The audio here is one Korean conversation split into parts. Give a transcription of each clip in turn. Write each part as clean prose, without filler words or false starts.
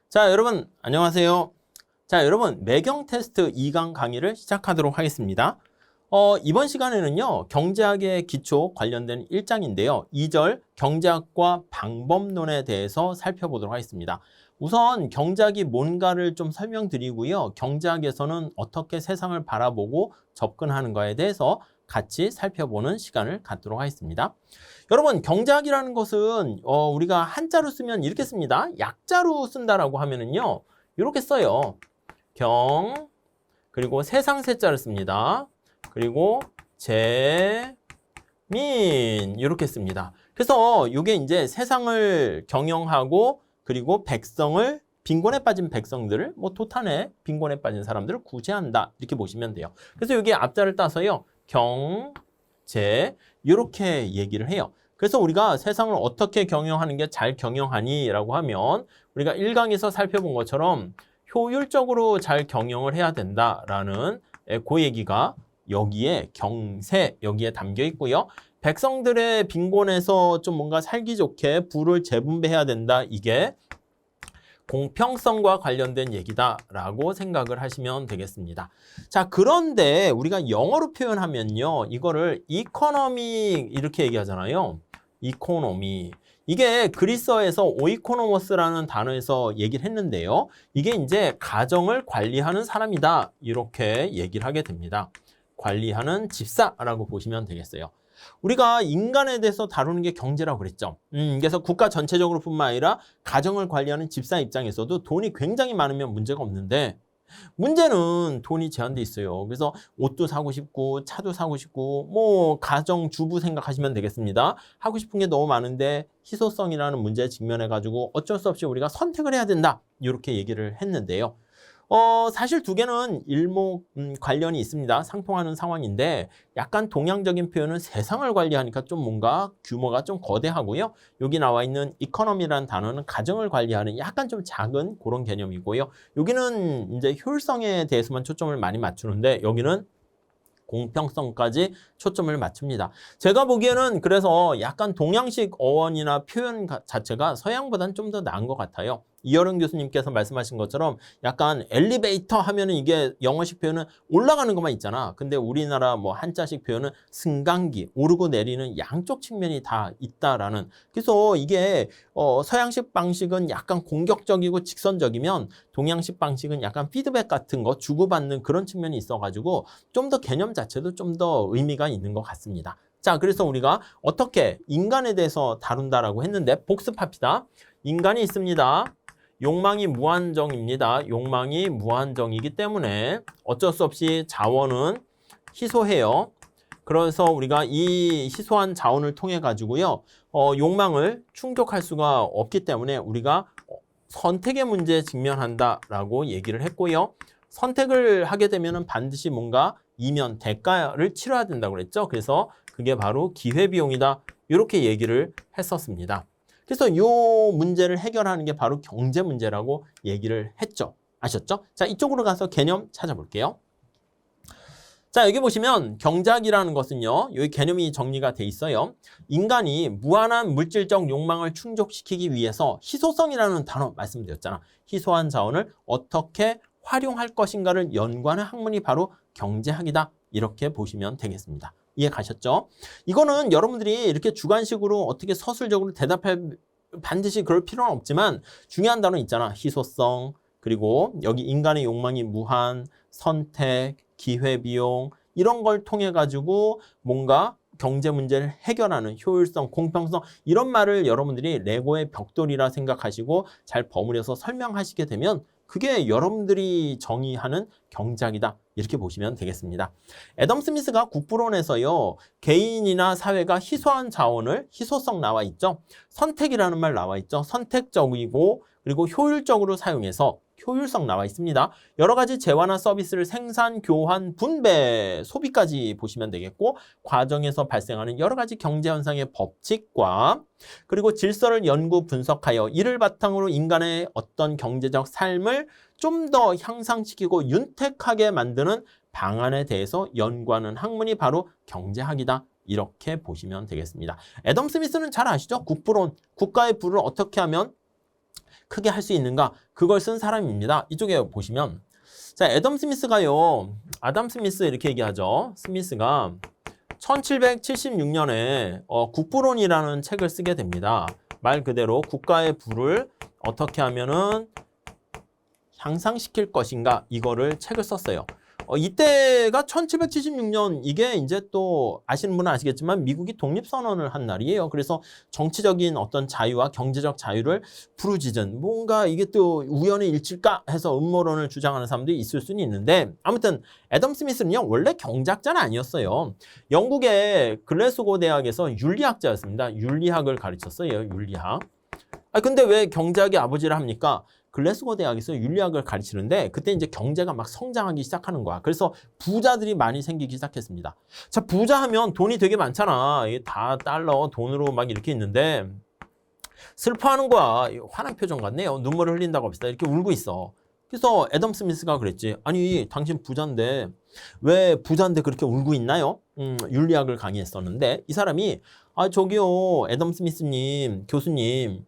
자, 여러분 안녕하세요. 자, 여러분 매경 테스트 2강 강의를 시작하도록 하겠습니다. 이번 시간에는요, 경제학의 기초 관련된 1장인데요. 2절 경제학과 방법론에 대해서 살펴보도록 하겠습니다. 우선 경제학이 뭔가를 좀 설명드리고요. 경제학에서는 어떻게 세상을 바라보고 접근하는 거에 대해서 같이 살펴보는 시간을 갖도록 하겠습니다. 여러분, 경제학이라는 것은 우리가 한자로 쓰면 이렇게 씁니다. 약자로 쓴다라고 하면은요, 이렇게 써요. 경, 그리고 세상 세자를 씁니다. 그리고 민 이렇게 씁니다. 그래서 이게 이제 세상을 경영하고 그리고 백성을 빈곤에 빠진 백성들을 도탄에 빈곤에 빠진 사람들을 구제한다 이렇게 보시면 돼요. 그래서 여기 앞자를 따서요. 이렇게 얘기를 해요. 그래서 우리가 세상을 어떻게 경영하는 게 잘 경영하니? 라고 하면 우리가 1강에서 살펴본 것처럼 효율적으로 잘 경영을 해야 된다라는 그 얘기가 여기에 여기에 담겨 있고요. 백성들의 빈곤에서 좀 뭔가 살기 좋게 부를 재분배해야 된다. 이게 공평성과 관련된 얘기다라고 생각을 하시면 되겠습니다. 자, 그런데 우리가 영어로 표현하면요. 이거를 이코노미 이렇게 얘기하잖아요. 이코노미. 이게 그리스어에서 오이코노머스라는 단어에서 얘기를 했는데요. 이게 이제 가정을 관리하는 사람이다. 이렇게 얘기를 하게 됩니다. 관리하는 집사라고 보시면 되겠어요. 우리가 인간에 대해서 다루는 게 경제라고 그랬죠. 그래서 국가 전체적으로 뿐만 아니라 가정을 관리하는 집사 입장에서도 돈이 굉장히 많으면 문제가 없는데 문제는 돈이 제한돼 있어요. 그래서 옷도 사고 싶고 차도 사고 싶고 가정주부 생각하시면 되겠습니다. 하고 싶은 게 너무 많은데 희소성이라는 문제에 직면해 가지고 어쩔 수 없이 우리가 선택을 해야 된다. 이렇게 얘기를 했는데요. 사실 두 개는 일목 관련이 있습니다. 상통하는 상황인데 약간 동양적인 표현은 세상을 관리하니까 좀 뭔가 규모가 좀 거대하고요. 여기 나와 있는 이코노미라는 단어는 가정을 관리하는 약간 좀 작은 그런 개념이고요. 여기는 이제 효율성에 대해서만 초점을 많이 맞추는데 여기는 공평성까지 초점을 맞춥니다. 제가 보기에는 그래서 약간 동양식 어원이나 표현 자체가 서양보다는 좀 더 나은 것 같아요. 이여름 교수님께서 말씀하신 것처럼 약간 엘리베이터 하면은 이게 영어식 표현은 올라가는 것만 있잖아. 근데 우리나라 한자식 표현은 승강기, 오르고 내리는 양쪽 측면이 다 있다라는. 그래서 이게 서양식 방식은 약간 공격적이고 직선적이면 동양식 방식은 약간 피드백 같은 거 주고받는 그런 측면이 있어가지고 좀 더 개념 자체도 좀 더 의미가 있는 것 같습니다. 자, 그래서 우리가 어떻게 인간에 대해서 다룬다라고 했는데 복습합시다. 인간이 있습니다. 욕망이 무한정입니다. 욕망이 무한정이기 때문에 어쩔 수 없이 자원은 희소해요. 그래서 우리가 이 희소한 자원을 통해 가지고요. 욕망을 충족할 수가 없기 때문에 우리가 선택의 문제에 직면한다라고 얘기를 했고요. 선택을 하게 되면 반드시 뭔가 이면 대가를 치러야 된다고 그랬죠. 그래서 그게 바로 기회비용이다. 이렇게 얘기를 했었습니다. 그래서 이 문제를 해결하는 게 바로 경제 문제라고 얘기를 했죠. 아셨죠? 자, 이쪽으로 가서 개념 찾아볼게요. 자, 여기 보시면 경제학이라는 것은요. 여기 개념이 정리가 돼 있어요. 인간이 무한한 물질적 욕망을 충족시키기 위해서 희소성이라는 단어 말씀드렸잖아. 희소한 자원을 어떻게 활용할 것인가를 연구하는 학문이 바로 경제학이다. 이렇게 보시면 되겠습니다. 이해 가셨죠? 이거는 여러분들이 이렇게 주관식으로 어떻게 서술적으로 대답할 반드시 그럴 필요는 없지만 중요한 단어 있잖아. 희소성, 그리고 여기 인간의 욕망이 무한, 선택, 기회비용 이런 걸 통해 가지고 뭔가 경제 문제를 해결하는 효율성, 공평성 이런 말을 여러분들이 레고의 벽돌이라 생각하시고 잘 버무려서 설명하시게 되면 그게 여러분들이 정의하는 경제학이다. 이렇게 보시면 되겠습니다. 애덤 스미스가 국부론에서요. 개인이나 사회가 희소한 자원을 희소성 나와 있죠. 선택이라는 말 나와 있죠. 선택적이고 그리고 효율적으로 사용해서 효율성 나와 있습니다. 여러 가지 재화나 서비스를 생산, 교환, 분배, 소비까지 보시면 되겠고 과정에서 발생하는 여러 가지 경제 현상의 법칙과 그리고 질서를 연구 분석하여 이를 바탕으로 인간의 어떤 경제적 삶을 좀 더 향상시키고 윤택하게 만드는 방안에 대해서 연구하는 학문이 바로 경제학이다. 이렇게 보시면 되겠습니다. 애덤 스미스는 잘 아시죠? 국부론, 국가의 부를 어떻게 하면 크게 할 수 있는가? 그걸 쓴 사람입니다. 이쪽에 보시면 자, 애덤 스미스가요. 아담 스미스 이렇게 얘기하죠. 스미스가 1776년에 국부론이라는 책을 쓰게 됩니다. 말 그대로 국가의 부를 어떻게 하면은 향상시킬 것인가 이거를 책을 썼어요. 이때가 1776년 이게 이제 또 아시는 분은 아시겠지만 미국이 독립선언을 한 날이에요. 그래서 정치적인 어떤 자유와 경제적 자유를 부르짖은 뭔가 이게 또 우연의 일치일까 해서 음모론을 주장하는 사람들이 있을 수는 있는데 아무튼 애덤 스미스는요 원래 경제학자는 아니었어요. 영국의 글래스고 대학에서 윤리학자였습니다. 윤리학을 가르쳤어요. 윤리학. 근데 왜 경제학의 아버지를 합니까? 글래스고 대학에서 윤리학을 가르치는데 그때 이제 경제가 막 성장하기 시작하는 거야. 그래서 부자들이 많이 생기기 시작했습니다. 자, 부자 하면 돈이 되게 많잖아. 이게 다 달러, 돈으로 막 이렇게 있는데 슬퍼하는 거야. 화난 표정 같네요. 눈물을 흘린다고 합시다. 이렇게 울고 있어. 그래서 애덤 스미스가 그랬지. 아니, 당신 부자인데 왜 부자인데 그렇게 울고 있나요? 윤리학을 강의했었는데 이 사람이 저기요, 애덤 스미스님, 교수님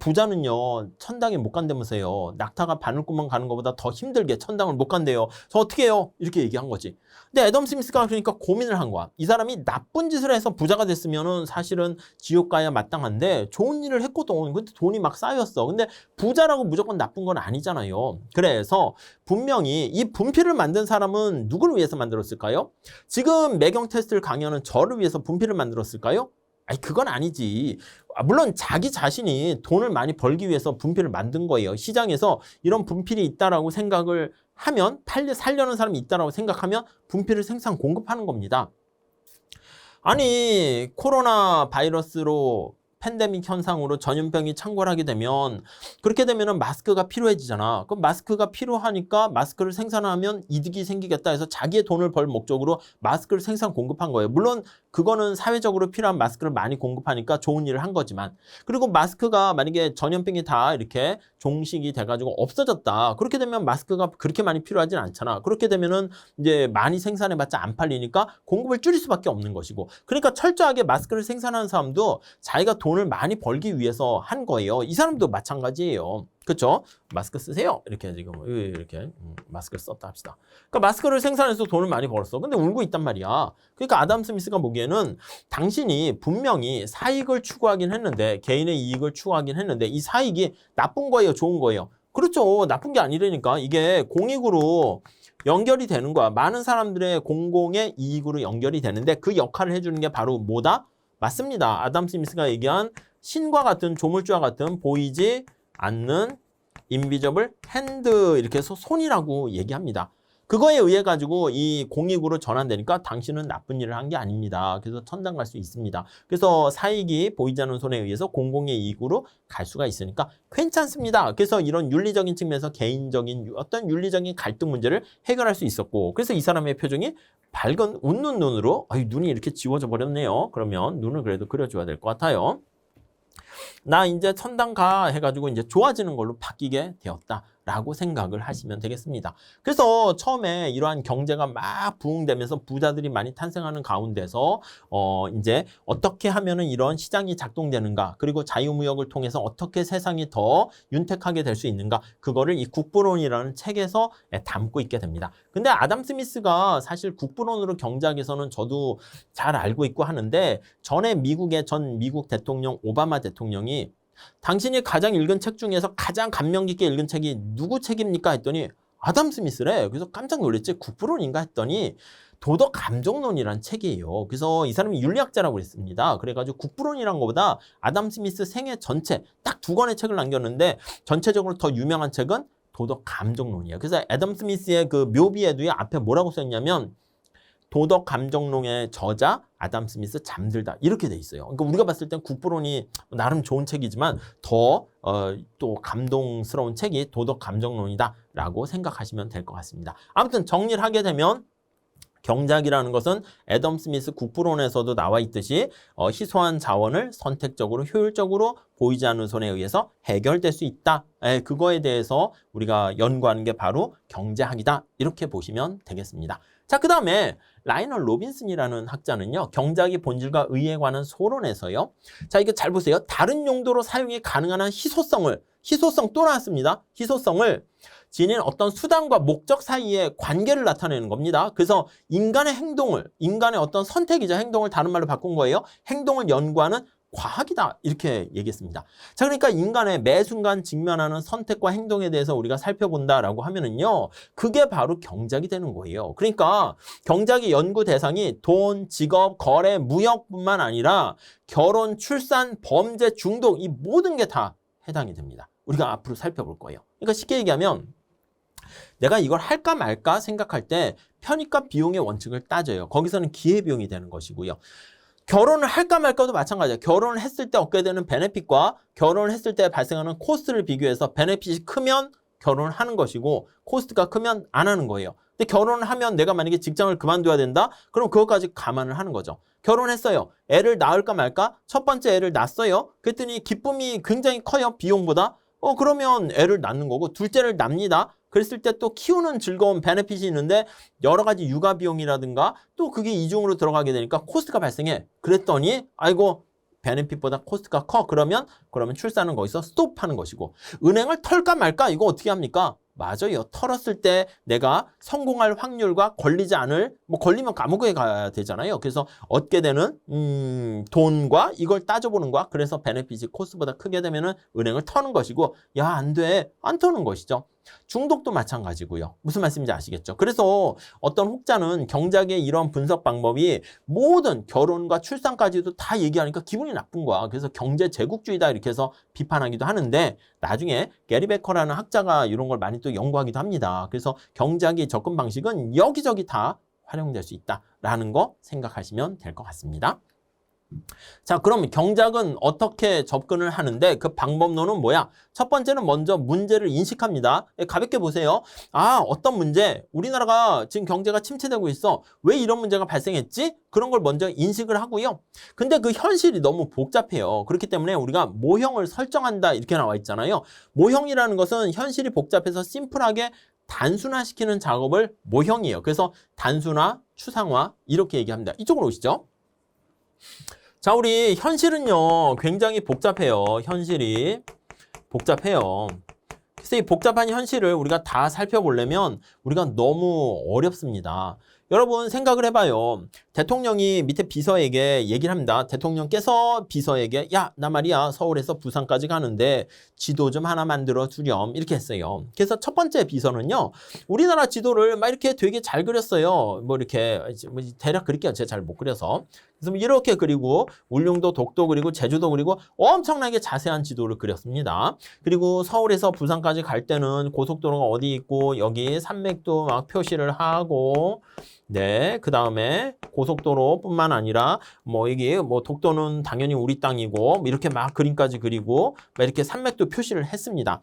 부자는요 천당에 못 간다면서요. 낙타가 바늘구멍 가는 것보다 더 힘들게 천당을 못 간대요. 저 어떻게 해요? 이렇게 얘기한 거지. 근데 애덤 스미스가 그러니까 고민을 한 거야. 이 사람이 나쁜 짓을 해서 부자가 됐으면은 사실은 지옥 가야 마땅한데 좋은 일을 했거든. 근데 돈이 막 쌓였어. 근데 부자라고 무조건 나쁜 건 아니잖아요. 그래서 분명히 이 분필을 만든 사람은 누구를 위해서 만들었을까요? 지금 매경 테스트를 강의하는 저를 위해서 분필을 만들었을까요? 아니, 그건 아니지. 물론 자기 자신이 돈을 많이 벌기 위해서 분필을 만든 거예요. 시장에서 이런 분필이 있다라고 생각을 하면 살려는 사람이 있다라고 생각하면 분필을 생산 공급하는 겁니다. 아니, 코로나 바이러스로 팬데믹 현상으로 전염병이 창궐하게 되면 그렇게 되면은 마스크가 필요해지잖아. 그럼 마스크가 필요하니까 마스크를 생산하면 이득이 생기겠다 해서 자기의 돈을 벌 목적으로 마스크를 생산 공급한 거예요. 물론 그거는 사회적으로 필요한 마스크를 많이 공급하니까 좋은 일을 한 거지만 그리고 마스크가 만약에 전염병이 다 이렇게 종식이 돼가지고 없어졌다. 그렇게 되면 마스크가 그렇게 많이 필요하진 않잖아. 그렇게 되면은 이제 많이 생산해봤자 안 팔리니까 공급을 줄일 수밖에 없는 것이고 그러니까 철저하게 마스크를 생산하는 사람도 자기가 돈을 많이 벌기 위해서 한 거예요. 이 사람도 마찬가지예요. 그렇죠? 마스크 쓰세요. 이렇게 지금 이렇게 마스크를 썼다 합시다. 그러니까 마스크를 생산해서 돈을 많이 벌었어. 근데 울고 있단 말이야. 그러니까 아담 스미스가 보기에는 당신이 분명히 사익을 추구하긴 했는데 개인의 이익을 추구하긴 했는데 이 사익이 나쁜 거예요, 좋은 거예요? 그렇죠. 나쁜 게 아니라니까. 이게 공익으로 연결이 되는 거야. 많은 사람들의 공공의 이익으로 연결이 되는데 그 역할을 해주는 게 바로 뭐다? 맞습니다. 아담 스미스가 얘기한 신과 같은 조물주와 같은 보이지 않는 인비저블 핸드 이렇게 해서 손이라고 얘기합니다. 그거에 의해 가지고 이 공익으로 전환되니까 당신은 나쁜 일을 한 게 아닙니다. 그래서 천당 갈 수 있습니다. 그래서 사익이 보이지 않는 손에 의해서 공공의 이익으로 갈 수가 있으니까 괜찮습니다. 그래서 이런 윤리적인 측면에서 개인적인 어떤 윤리적인 갈등 문제를 해결할 수 있었고 그래서 이 사람의 표정이 밝은 웃는 눈으로 눈이 이렇게 지워져 버렸네요. 그러면 눈을 그래도 그려줘야 될 것 같아요. 나 이제 천당 가 해가지고 이제 좋아지는 걸로 바뀌게 되었다라고 생각을 하시면 되겠습니다. 그래서 처음에 이러한 경제가 막 부흥되면서 부자들이 많이 탄생하는 가운데서 이제 어떻게 하면은 이런 시장이 작동되는가 그리고 자유무역을 통해서 어떻게 세상이 더 윤택하게 될 수 있는가 그거를 이 국부론이라는 책에서 담고 있게 됩니다. 근데 아담 스미스가 사실 국부론으로 경제학에서는 저도 잘 알고 있고 하는데 전에 미국의 전 미국 대통령 오바마 대통령이 당신이 가장 읽은 책 중에서 가장 감명 깊게 읽은 책이 누구 책입니까? 했더니 아담 스미스래. 그래서 깜짝 놀랐지. 국부론인가 했더니 도덕 감정론이라는 책이에요. 그래서 이 사람이 윤리학자라고 그랬습니다. 그래가지고 국부론이란 것보다 아담 스미스 생애 전체 딱 2권의 책을 남겼는데 전체적으로 더 유명한 책은 도덕 감정론이에요. 그래서 애덤 스미스의 그 묘비에도에 앞에 뭐라고 썼냐면 도덕 감정론의 저자 아담 스미스 잠들다 이렇게 돼 있어요. 그러니까 우리가 봤을 땐 국부론이 나름 좋은 책이지만 더 또 감동스러운 책이 도덕 감정론이다라고 생각하시면 될 것 같습니다. 아무튼 정리를 하게 되면 경제학이라는 것은 애덤 스미스 국부론에서도 나와 있듯이 희소한 자원을 선택적으로 효율적으로 보이지 않는 손에 의해서 해결될 수 있다. 그거에 대해서 우리가 연구하는 게 바로 경제학이다. 이렇게 보시면 되겠습니다. 자, 그 다음에 라이너 로빈슨이라는 학자는요, 경작의 본질과 의에 관한 소론에서요. 자, 이거 잘 보세요. 다른 용도로 사용이 가능한 한 희소성 또 나왔습니다. 희소성을 지닌 어떤 수단과 목적 사이의 관계를 나타내는 겁니다. 그래서 인간의 어떤 선택이자 행동을 다른 말로 바꾼 거예요. 행동을 연구하는 과학이다 이렇게 얘기했습니다. 자, 그러니까 인간의 매 순간 직면하는 선택과 행동에 대해서 우리가 살펴본다라고 하면은요, 그게 바로 경작이 되는 거예요. 그러니까 경작의 연구 대상이 돈, 직업, 거래, 무역뿐만 아니라 결혼, 출산, 범죄, 중독 이 모든 게 다 해당이 됩니다. 우리가 앞으로 살펴볼 거예요. 그러니까 쉽게 얘기하면 내가 이걸 할까 말까 생각할 때 편익과 비용의 원칙을 따져요. 거기서는 기회비용이 되는 것이고요. 결혼을 할까 말까도 마찬가지예요. 결혼을 했을 때 얻게 되는 베네핏과 결혼을 했을 때 발생하는 코스트를 비교해서 베네핏이 크면 결혼을 하는 것이고 코스트가 크면 안 하는 거예요. 근데 결혼을 하면 내가 만약에 직장을 그만둬야 된다? 그럼 그것까지 감안을 하는 거죠. 결혼했어요. 애를 낳을까 말까? 첫 번째 애를 낳았어요. 그랬더니 기쁨이 굉장히 커요. 비용보다. 그러면 애를 낳는 거고 둘째를 낳습니다. 그랬을 때 또 키우는 즐거운 베네핏이 있는데 여러 가지 육아 비용이라든가 또 그게 이중으로 들어가게 되니까 코스트가 발생해. 그랬더니 아이고 베네핏보다 코스트가 커. 그러면 출산은 거기서 스톱하는 것이고 은행을 털까 말까 이거 어떻게 합니까? 맞아요. 털었을 때 내가 성공할 확률과 걸리지 않을 걸리면 감옥에 가야 되잖아요. 그래서 얻게 되는 돈과 이걸 따져보는 거야. 그래서 베네핏이 코스트보다 크게 되면은 은행을 터는 것이고 야, 안 돼. 안 터는 것이죠. 중독도 마찬가지고요. 무슨 말씀인지 아시겠죠? 그래서 어떤 혹자는 경작의 이런 분석 방법이 모든 결혼과 출산까지도 다 얘기하니까 기분이 나쁜 거야. 그래서 경제 제국주의다 이렇게 해서 비판하기도 하는데 나중에 게리 베커라는 학자가 이런 걸 많이 또 연구하기도 합니다. 그래서 경작의 접근 방식은 여기저기 다 활용될 수 있다라는 거 생각하시면 될 것 같습니다. 자, 그럼 경작은 어떻게 접근을 하는데 그 방법론은 뭐야? 첫 번째는 먼저 문제를 인식합니다. 가볍게 보세요. 어떤 문제? 우리나라가 지금 경제가 침체되고 있어. 왜 이런 문제가 발생했지? 그런 걸 먼저 인식을 하고요. 근데 그 현실이 너무 복잡해요. 그렇기 때문에 우리가 모형을 설정한다 이렇게 나와 있잖아요. 모형이라는 것은 현실이 복잡해서 심플하게 단순화시키는 작업을 모형이에요. 그래서 단순화, 추상화 이렇게 얘기합니다. 이쪽으로 오시죠. 자, 우리 현실은요 굉장히 복잡해요. 현실이 복잡해요. 그래서 이 복잡한 현실을 우리가 다 살펴보려면 우리가 너무 어렵습니다. 여러분 생각을 해봐요. 대통령이 밑에 비서에게 얘기를 합니다. 대통령께서 비서에게 야, 나 말이야 서울에서 부산까지 가는데 지도 좀 하나 만들어 주렴 이렇게 했어요. 그래서 첫 번째 비서는요 우리나라 지도를 막 이렇게 되게 잘 그렸어요. 이렇게 대략 그릴게요. 제가 잘 못 그려서. 그래서 이렇게 그리고 울릉도, 독도 그리고 제주도 그리고 엄청나게 자세한 지도를 그렸습니다. 그리고 서울에서 부산까지 갈 때는 고속도로가 어디 있고 여기 산맥도 막 표시를 하고 네, 그 다음에 고속도로뿐만 아니라 여기 독도는 당연히 우리 땅이고 이렇게 막 그림까지 그리고 막 이렇게 산맥도 표시를 했습니다.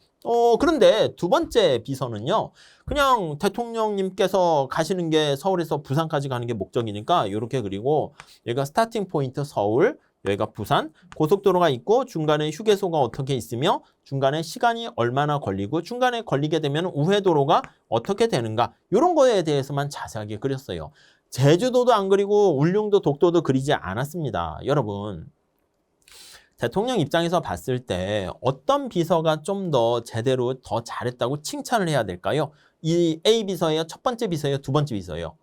그런데 두 번째 비서는요. 그냥 대통령님께서 가시는 게 서울에서 부산까지 가는 게 목적이니까 이렇게 그리고 여기가 스타팅 포인트 서울, 여기가 부산, 고속도로가 있고 중간에 휴게소가 어떻게 있으며 중간에 시간이 얼마나 걸리고 중간에 걸리게 되면 우회도로가 어떻게 되는가 이런 거에 대해서만 자세하게 그렸어요. 제주도도 안 그리고 울릉도, 독도도 그리지 않았습니다. 여러분. 대통령 입장에서 봤을 때 어떤 비서가 좀 더 제대로 더 잘했다고 칭찬을 해야 될까요? 이 A 비서예요? 첫 번째 비서예요? 두 번째 비서예요?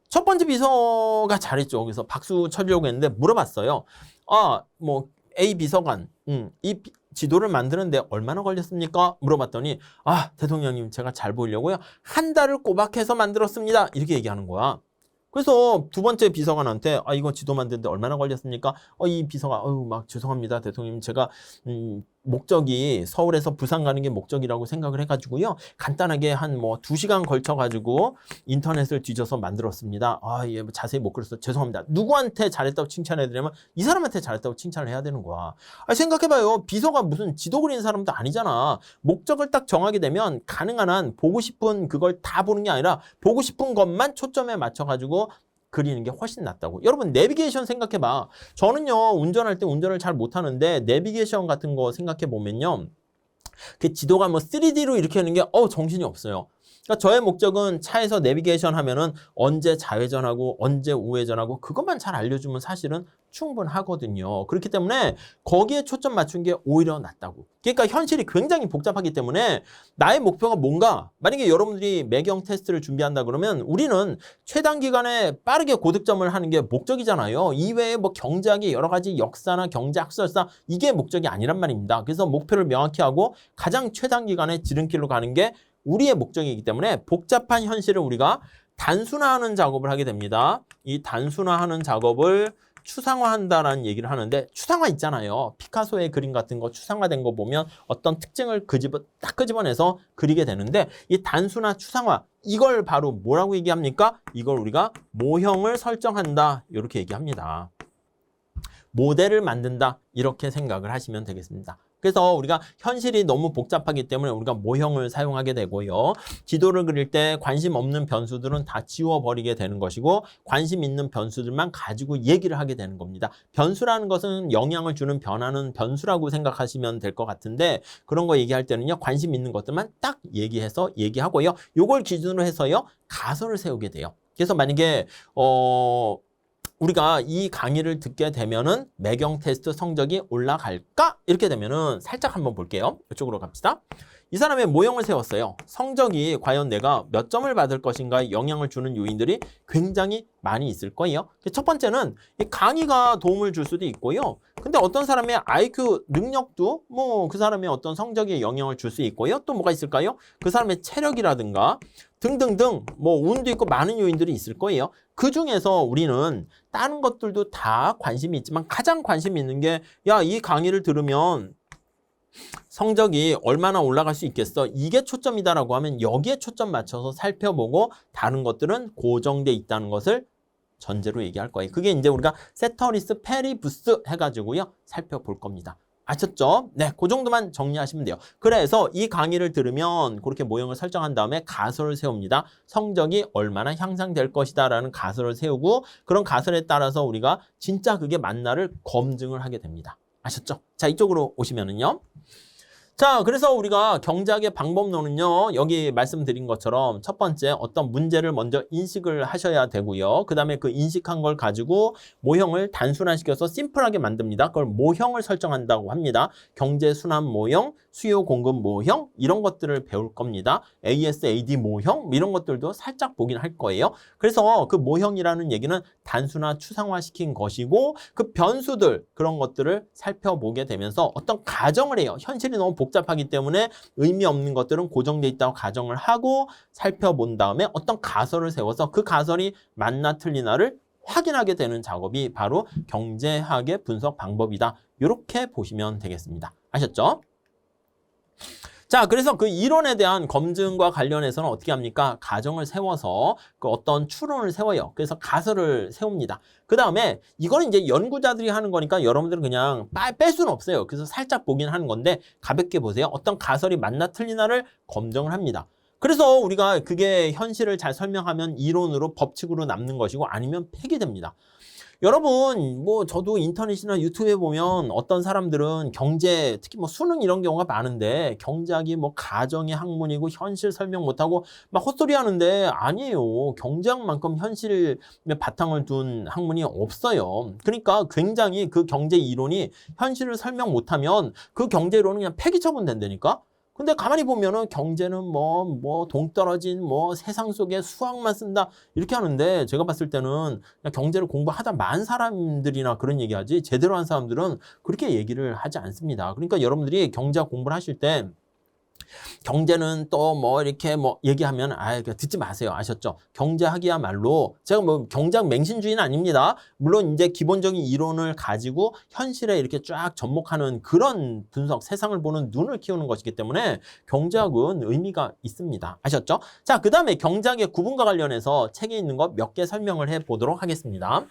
첫 번째 비서가 잘했죠. 그래서 박수 쳐주려고 했는데 물어봤어요. A 비서관, 이 지도를 만드는데 얼마나 걸렸습니까? 물어봤더니 대통령님 제가 잘 보이려고요. 한 달을 꼬박해서 만들었습니다. 이렇게 얘기하는 거야. 그래서 두 번째 비서관한테 이거 지도 만드는데 얼마나 걸렸습니까? 이 비서가 막 죄송합니다 대통령 제가 목적이 서울에서 부산 가는 게 목적이라고 생각을 해가지고요 간단하게 한 2시간 걸쳐가지고 인터넷을 뒤져서 만들었습니다. 예, 자세히 못 그렸어 죄송합니다. 누구한테 잘했다고 칭찬해드리면 이 사람한테 잘했다고 칭찬을 해야 되는 거야. 생각해봐요. 비서가 무슨 지도 그리는 사람도 아니잖아. 목적을 딱 정하게 되면 가능한 한 보고 싶은 그걸 다 보는 게 아니라 보고 싶은 것만 초점에 맞춰가지고 그리는 게 훨씬 낫다고. 여러분 내비게이션 생각해봐. 저는요 운전할 때 운전을 잘 못하는데 내비게이션 같은 거 생각해보면요 그 지도가 3D로 이렇게 하는 게 정신이 없어요. 그러니까 저의 목적은 차에서 내비게이션 하면은 언제 좌회전하고 언제 우회전하고 그것만 잘 알려주면 사실은 충분하거든요. 그렇기 때문에 거기에 초점 맞춘 게 오히려 낫다고. 그러니까 현실이 굉장히 복잡하기 때문에 나의 목표가 뭔가, 만약에 여러분들이 매경 테스트를 준비한다 그러면 우리는 최단 기간에 빠르게 고득점을 하는 게 목적이잖아요. 이외에 뭐 경제학의 여러 가지 역사나 경제학설사 이게 목적이 아니란 말입니다. 그래서 목표를 명확히 하고 가장 최단 기간에 지름길로 가는 게 우리의 목적이기 때문에 복잡한 현실을 우리가 단순화하는 작업을 하게 됩니다. 이 단순화하는 작업을 추상화한다라는 얘기를 하는데, 추상화 있잖아요. 피카소의 그림 같은 거 추상화된 거 보면 어떤 특징을 딱 끄집어내서 그리게 되는데, 이 단순화, 추상화 이걸 바로 뭐라고 얘기합니까? 이걸 우리가 모형을 설정한다 이렇게 얘기합니다. 모델을 만든다 이렇게 생각을 하시면 되겠습니다. 그래서 우리가 현실이 너무 복잡하기 때문에 우리가 모형을 사용하게 되고요. 지도를 그릴 때 관심 없는 변수들은 다 지워버리게 되는 것이고 관심 있는 변수들만 가지고 얘기를 하게 되는 겁니다. 변수라는 것은 영향을 주는 변하는 변수라고 생각하시면 될 것 같은데, 그런 거 얘기할 때는요. 관심 있는 것들만 딱 얘기해서 얘기하고요. 요걸 기준으로 해서요. 가설을 세우게 돼요. 그래서 만약에 우리가 이 강의를 듣게 되면은 매경 테스트 성적이 올라갈까? 이렇게 되면은 살짝 한번 볼게요. 이쪽으로 갑시다. 이 사람의 모형을 세웠어요. 성적이 과연 내가 몇 점을 받을 것인가에 영향을 주는 요인들이 굉장히 많이 있을 거예요. 첫 번째는 이 강의가 도움을 줄 수도 있고요. 근데 어떤 사람의 IQ 능력도 뭐 그 사람의 어떤 성적에 영향을 줄 수 있고요. 또 뭐가 있을까요? 그 사람의 체력이라든가 등등등 뭐 운도 있고 많은 요인들이 있을 거예요. 그 중에서 우리는 다른 것들도 다 관심이 있지만 가장 관심이 있는 게, 야, 이 강의를 들으면 성적이 얼마나 올라갈 수 있겠어? 이게 초점이다라고 하면 여기에 초점 맞춰서 살펴보고 다른 것들은 고정돼 있다는 것을 전제로 얘기할 거예요. 그게 이제 우리가 세터리스 페리부스 해가지고요. 살펴볼 겁니다. 아셨죠? 네, 그 정도만 정리하시면 돼요. 그래서 이 강의를 들으면 그렇게 모형을 설정한 다음에 가설을 세웁니다. 성적이 얼마나 향상될 것이다 라는 가설을 세우고, 그런 가설에 따라서 우리가 진짜 그게 맞나를 검증을 하게 됩니다. 아셨죠? 자, 이쪽으로 오시면은요. 자, 그래서 우리가 경제학의 방법론은요, 여기 말씀드린 것처럼 첫 번째 어떤 문제를 먼저 인식을 하셔야 되고요. 그 다음에 그 인식한 걸 가지고 모형을 단순화시켜서 심플하게 만듭니다. 그걸 모형을 설정한다고 합니다. 경제순환 모형, 수요 공급 모형 이런 것들을 배울 겁니다. ASAD 모형 이런 것들도 살짝 보긴 할 거예요. 그래서 그 모형이라는 얘기는 단순화, 추상화시킨 것이고, 그 변수들 그런 것들을 살펴보게 되면서 어떤 가정을 해요. 현실이 너무 복잡하기 때문에 의미 없는 것들은 고정돼 있다고 가정을 하고 살펴본 다음에 어떤 가설을 세워서 그 가설이 맞나 틀리나를 확인하게 되는 작업이 바로 경제학의 분석 방법이다. 이렇게 보시면 되겠습니다. 아셨죠? 자, 그래서 그 이론에 대한 검증과 관련해서는 어떻게 합니까? 가정을 세워서 그 어떤 추론을 세워요. 그래서 가설을 세웁니다. 그 다음에 이거는 이제 연구자들이 하는 거니까 여러분들은 그냥 뺄 수는 없어요. 그래서 살짝 보긴 하는 건데 가볍게 보세요. 어떤 가설이 맞나 틀리나를 검증을 합니다. 그래서 우리가 그게 현실을 잘 설명하면 이론으로 법칙으로 남는 것이고 아니면 폐기됩니다. 여러분, 뭐 저도 인터넷이나 유튜브에 보면 어떤 사람들은 경제, 특히 뭐 수능 이런 경우가 많은데 경제학이 뭐 가정의 학문이고 현실 설명 못하고 막 헛소리 하는데, 아니에요. 경제학만큼 현실에 바탕을 둔 학문이 없어요. 그러니까 굉장히 그 경제 이론이 현실을 설명 못하면 그 경제 이론은 그냥 폐기 처분된다니까? 근데 가만히 보면은 경제는 뭐 동떨어진 세상 속에 수학만 쓴다 이렇게 하는데, 제가 봤을 때는 그냥 경제를 공부하다 만 사람들이나 그런 얘기하지 제대로 한 사람들은 그렇게 얘기를 하지 않습니다. 그러니까 여러분들이 경제학 공부를 하실 때 경제는 또 이렇게 얘기하면 듣지 마세요. 아셨죠? 경제학이야말로 제가 경제학 맹신주의는 아닙니다. 물론 이제 기본적인 이론을 가지고 현실에 이렇게 쫙 접목하는 그런 분석, 세상을 보는 눈을 키우는 것이기 때문에 경제학은 의미가 있습니다. 아셨죠? 자, 그 다음에 경제학의 구분과 관련해서 책에 있는 거 몇 개 설명을 해 보도록 하겠습니다.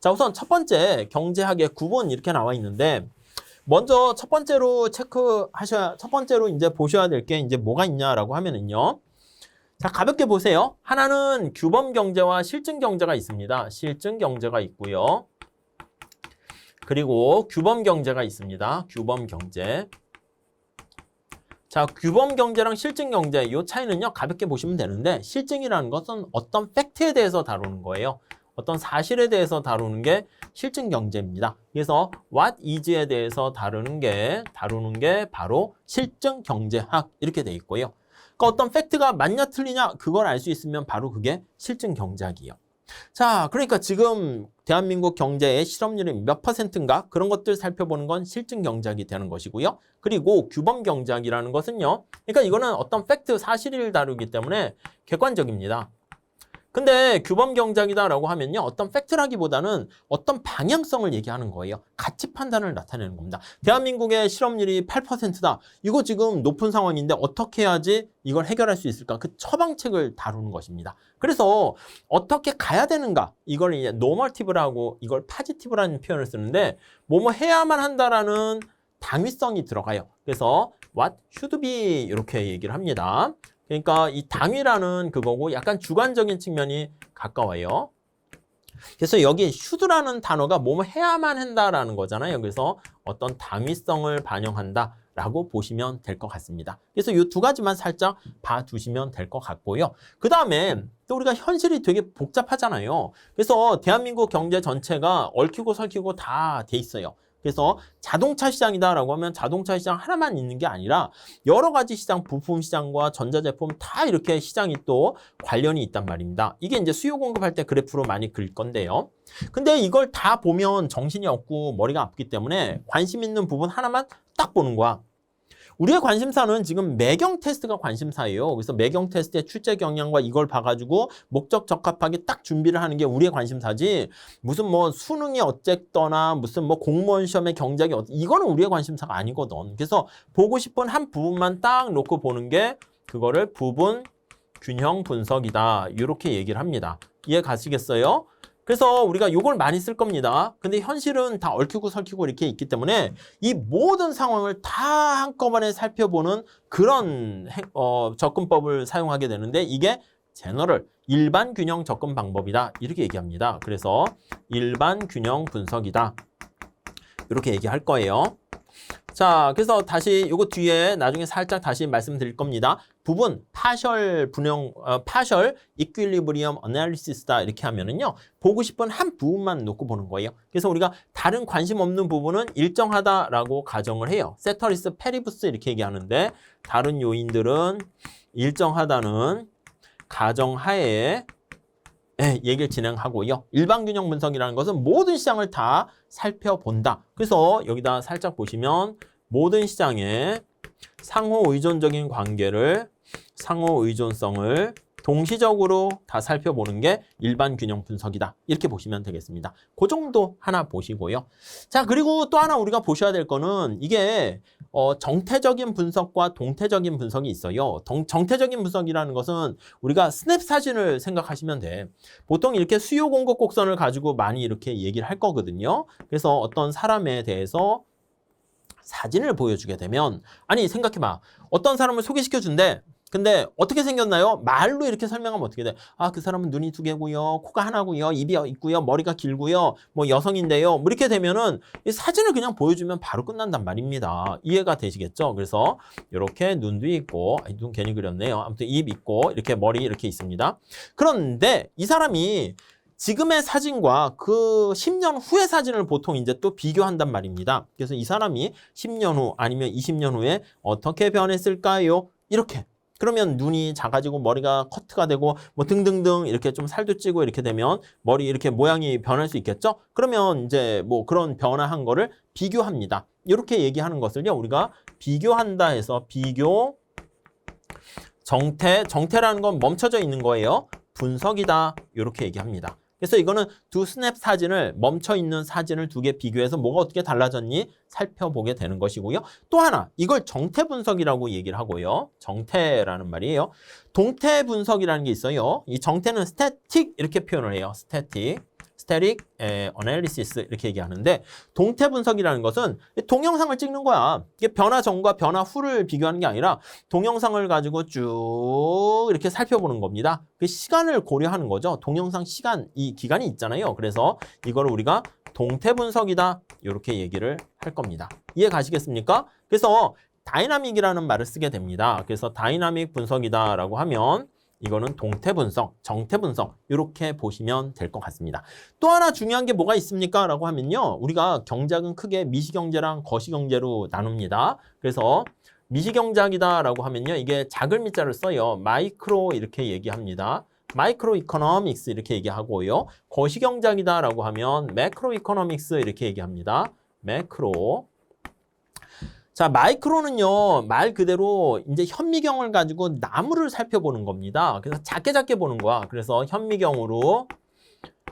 자, 우선 첫 번째 경제학의 구분 이렇게 나와 있는데, 먼저 첫 번째로 이제 보셔야 될 게 이제 뭐가 있냐라고 하면은요. 자, 가볍게 보세요. 하나는 규범 경제와 실증 경제가 있습니다. 실증 경제가 있고요. 그리고 규범 경제가 있습니다. 규범 경제. 자, 규범 경제랑 실증 경제 이 차이는요 가볍게 보시면 되는데 실증이라는 것은 어떤 팩트에 대해서 다루는 거예요. 어떤 사실에 대해서 다루는 게 실증 경제입니다. 그래서 what is에 대해서 다루는 게 바로 실증 경제학 이렇게 돼 있고요. 그러니까 어떤 팩트가 맞냐 틀리냐 그걸 알 수 있으면 바로 그게 실증 경제학이에요. 자, 그러니까 지금 대한민국 경제의 실업률이 몇 %인가 그런 것들 살펴보는 건 실증 경제학이 되는 것이고요. 그리고 규범 경제학이라는 것은요. 그러니까 이거는 어떤 팩트, 사실을 다루기 때문에 객관적입니다. 근데 규범 경제학이다라고 하면요. 어떤 팩트라기보다는 어떤 방향성을 얘기하는 거예요. 가치 판단을 나타내는 겁니다. 대한민국의 실업률이 8%다. 이거 지금 높은 상황인데 어떻게 해야지 이걸 해결할 수 있을까? 그 처방책을 다루는 것입니다. 그래서 어떻게 가야 되는가? 이걸 이제 노멀티브라고 이걸 파지티브라는 표현을 쓰는데 뭐뭐 해야만 한다라는 당위성이 들어가요. 그래서 what should be 이렇게 얘기를 합니다. 그러니까 이 당위라는 그거고 약간 주관적인 측면이 가까워요. 그래서 여기 should라는 단어가 뭐뭐 해야만 한다라는 거잖아요. 그래서 어떤 당위성을 반영한다라고 보시면 될 것 같습니다. 그래서 이 두 가지만 살짝 봐두시면 될 것 같고요. 그 다음에 또 우리가 현실이 되게 복잡하잖아요. 그래서 대한민국 경제 전체가 얽히고 설키고 다 돼 있어요. 그래서 자동차 시장이다라고 하면 자동차 시장 하나만 있는 게 아니라 여러 가지 시장, 부품 시장과 전자제품 다 이렇게 시장이 또 관련이 있단 말입니다. 이게 이제 수요 공급할 때 그래프로 많이 그릴 건데요. 근데 이걸 다 보면 정신이 없고 머리가 아프기 때문에 관심 있는 부분 하나만 딱 보는 거야. 우리의 관심사는 지금 매경 테스트가 관심사예요. 그래서 매경 테스트의 출제 경향과 이걸 봐가지고 목적 적합하게 딱 준비를 하는 게 우리의 관심사지 무슨 뭐 수능이 어쨌거나 무슨 뭐 공무원 시험의 경작이 이거는 우리의 관심사가 아니거든. 그래서 보고 싶은 한 부분만 딱 놓고 보는 게 그거를 부분 균형 분석이다. 이렇게 얘기를 합니다. 이해 가시겠어요? 그래서 우리가 이걸 많이 쓸 겁니다. 근데 현실은 다 얽히고 설키고 이렇게 있기 때문에 이 모든 상황을 다 한꺼번에 살펴보는 그런 접근법을 사용하게 되는데 이게 제너럴, 일반 균형 접근 방법이다. 이렇게 얘기합니다. 그래서 일반 균형 분석이다. 이렇게 얘기할 거예요. 자, 그래서 다시 요거 뒤에 나중에 살짝 다시 말씀드릴 겁니다. 부분 파셜 분형, 파셜 이퀄리브리엄 어널리시스다 이렇게 하면은요. 보고 싶은 한 부분만 놓고 보는 거예요. 그래서 우리가 다른 관심 없는 부분은 일정하다라고 가정을 해요. 세터리스 페리부스 이렇게 얘기하는데 다른 요인들은 일정하다는 가정하에 얘기를 진행하고요. 일반균형 분석이라는 것은 모든 시장을 다 살펴본다. 그래서 여기다 살짝 보시면 모든 시장의 상호 의존적인 관계를, 상호 의존성을 동시적으로 다 살펴보는 게 일반 균형 분석이다. 이렇게 보시면 되겠습니다. 그 정도 하나 보시고요. 자, 그리고 또 하나 우리가 보셔야 될 거는 이게 정태적인 분석과 동태적인 분석이 있어요. 정태적인 분석이라는 것은 우리가 스냅 사진을 생각하시면 돼. 보통 이렇게 수요 공급 곡선을 가지고 많이 이렇게 얘기를 할 거거든요. 그래서 어떤 사람에 대해서 사진을 보여주게 되면 아니 생각해봐. 어떤 사람을 소개시켜준대. 근데 어떻게 생겼나요? 말로 이렇게 설명하면 어떻게 돼? 아, 그 사람은 눈이 2개고요. 코가 하나고요. 입이 있고요. 머리가 길고요. 뭐 여성인데요. 뭐 이렇게 되면은 이 사진을 그냥 보여주면 바로 끝난단 말입니다. 이해가 되시겠죠? 그래서 이렇게 눈도 있고, 눈 괜히 그렸네요. 아무튼 입 있고 이렇게 머리 이렇게 있습니다. 그런데 이 사람이 지금의 사진과 그 10년 후의 사진을 보통 이제 또 비교한단 말입니다. 그래서 이 사람이 10년 후 아니면 20년 후에 어떻게 변했을까요? 이렇게. 그러면 눈이 작아지고 머리가 커트가 되고 뭐 등등등 이렇게 좀 살도 찌고 이렇게 되면 머리 이렇게 모양이 변할 수 있겠죠? 그러면 이제 뭐 그런 변화한 거를 비교합니다. 이렇게 얘기하는 것을요. 우리가 비교한다 해서 비교 정태라는 건 멈춰져 있는 거예요. 분석이다. 이렇게 얘기합니다. 그래서 이거는 두 스냅 사진을 멈춰있는 사진을 두 개 비교해서 뭐가 어떻게 달라졌니 살펴보게 되는 것이고요. 또 하나 이걸 정태 분석이라고 얘기를 하고요. 정태라는 말이에요. 동태 분석이라는 게 있어요. 이 정태는 스태틱 이렇게 표현을 해요. 스태틱 어널리시스 이렇게 얘기하는데 동태 분석이라는 것은 동영상을 찍는 거야. 이게 변화 전과 변화 후를 비교하는 게 아니라 동영상을 가지고 쭉 이렇게 살펴보는 겁니다. 그 시간을 고려하는 거죠. 동영상 시간, 이 기간이 있잖아요. 그래서 이걸 우리가 동태 분석이다. 이렇게 얘기를 할 겁니다. 이해 가시겠습니까? 그래서 다이나믹이라는 말을 쓰게 됩니다. 그래서 다이나믹 분석이다라고 하면 이거는 동태 분석, 정태 분석 이렇게 보시면 될 것 같습니다. 또 하나 중요한 게 뭐가 있습니까? 라고 하면요. 우리가 경작은 크게 미시경제랑 거시경제로 나눕니다. 그래서 미시경작이다라고 하면요. 이게 작을 미자를 써요. 마이크로 이렇게 얘기합니다. 마이크로 이코노믹스 이렇게 얘기하고요. 거시경작이다라고 하면 매크로 이코노믹스 이렇게 얘기합니다. 매크로. 자, 마이크로는요, 말 그대로 이제 현미경을 가지고 나무를 살펴보는 겁니다. 그래서 작게 보는 거야. 그래서 현미경으로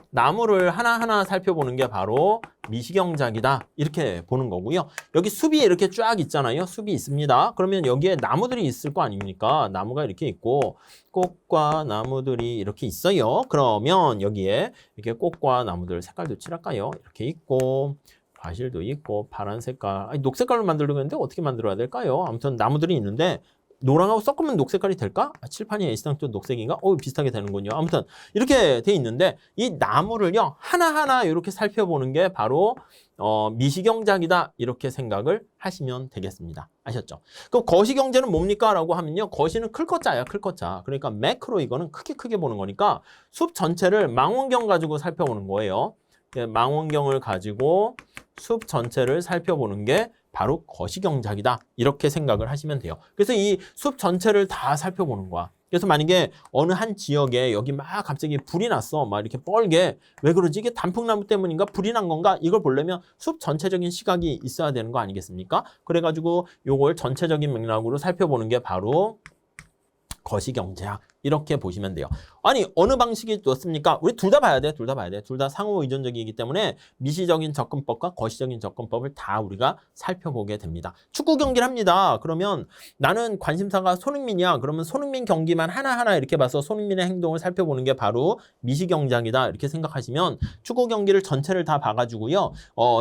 나무를 하나하나 살펴보는 게 바로 미시경작이다. 이렇게 보는 거고요. 여기 숲이 이렇게 쫙 있잖아요. 숲이 있습니다. 그러면 여기에 나무들이 있을 거 아닙니까? 나무가 이렇게 있고 꽃과 나무들이 이렇게 있어요. 그러면 여기에 이렇게 꽃과 나무들 색깔도 칠할까요? 이렇게 있고 과실도 있고 파란 색깔, 아니, 녹색깔로 만들려고 했는데 어떻게 만들어야 될까요? 아무튼 나무들이 있는데 노랑하고 섞으면 녹색깔이 될까? 칠판이 A상도 녹색인가? 비슷하게 되는군요. 아무튼 이렇게 돼 있는데 이 나무를요 하나하나 이렇게 살펴보는 게 바로 미시경작이다 이렇게 생각을 하시면 되겠습니다. 아셨죠? 그럼 거시경제는 뭡니까? 라고 하면요. 거시는 클 것 자야, 클 것 자. 그러니까 매크로 이거는 크게 보는 거니까 숲 전체를 망원경 가지고 살펴보는 거예요. 망원경을 가지고 숲 전체를 살펴보는 게 바로 거시경작이다. 이렇게 생각을 하시면 돼요. 그래서 이 숲 전체를 다 살펴보는 거야. 그래서 만약에 어느 한 지역에 여기 막 갑자기 불이 났어. 막 이렇게 뻘게. 왜 그러지? 이게 단풍나무 때문인가? 불이 난 건가? 이걸 보려면 숲 전체적인 시각이 있어야 되는 거 아니겠습니까? 그래가지고 요걸 전체적인 맥락으로 살펴보는 게 바로 거시경제학 이렇게 보시면 돼요. 아니 어느 방식이 좋습니까? 우리 둘 다 봐야 돼. 둘 다 봐야 돼. 둘 다 상호 의존적이기 때문에 미시적인 접근법과 거시적인 접근법을 다 우리가 살펴보게 됩니다. 축구 경기를 합니다. 그러면 나는 관심사가 손흥민이야. 그러면 손흥민 경기만 하나하나 이렇게 봐서 손흥민의 행동을 살펴보는 게 바로 미시경제학이다. 이렇게 생각하시면 축구 경기를 전체를 다 봐가지고요.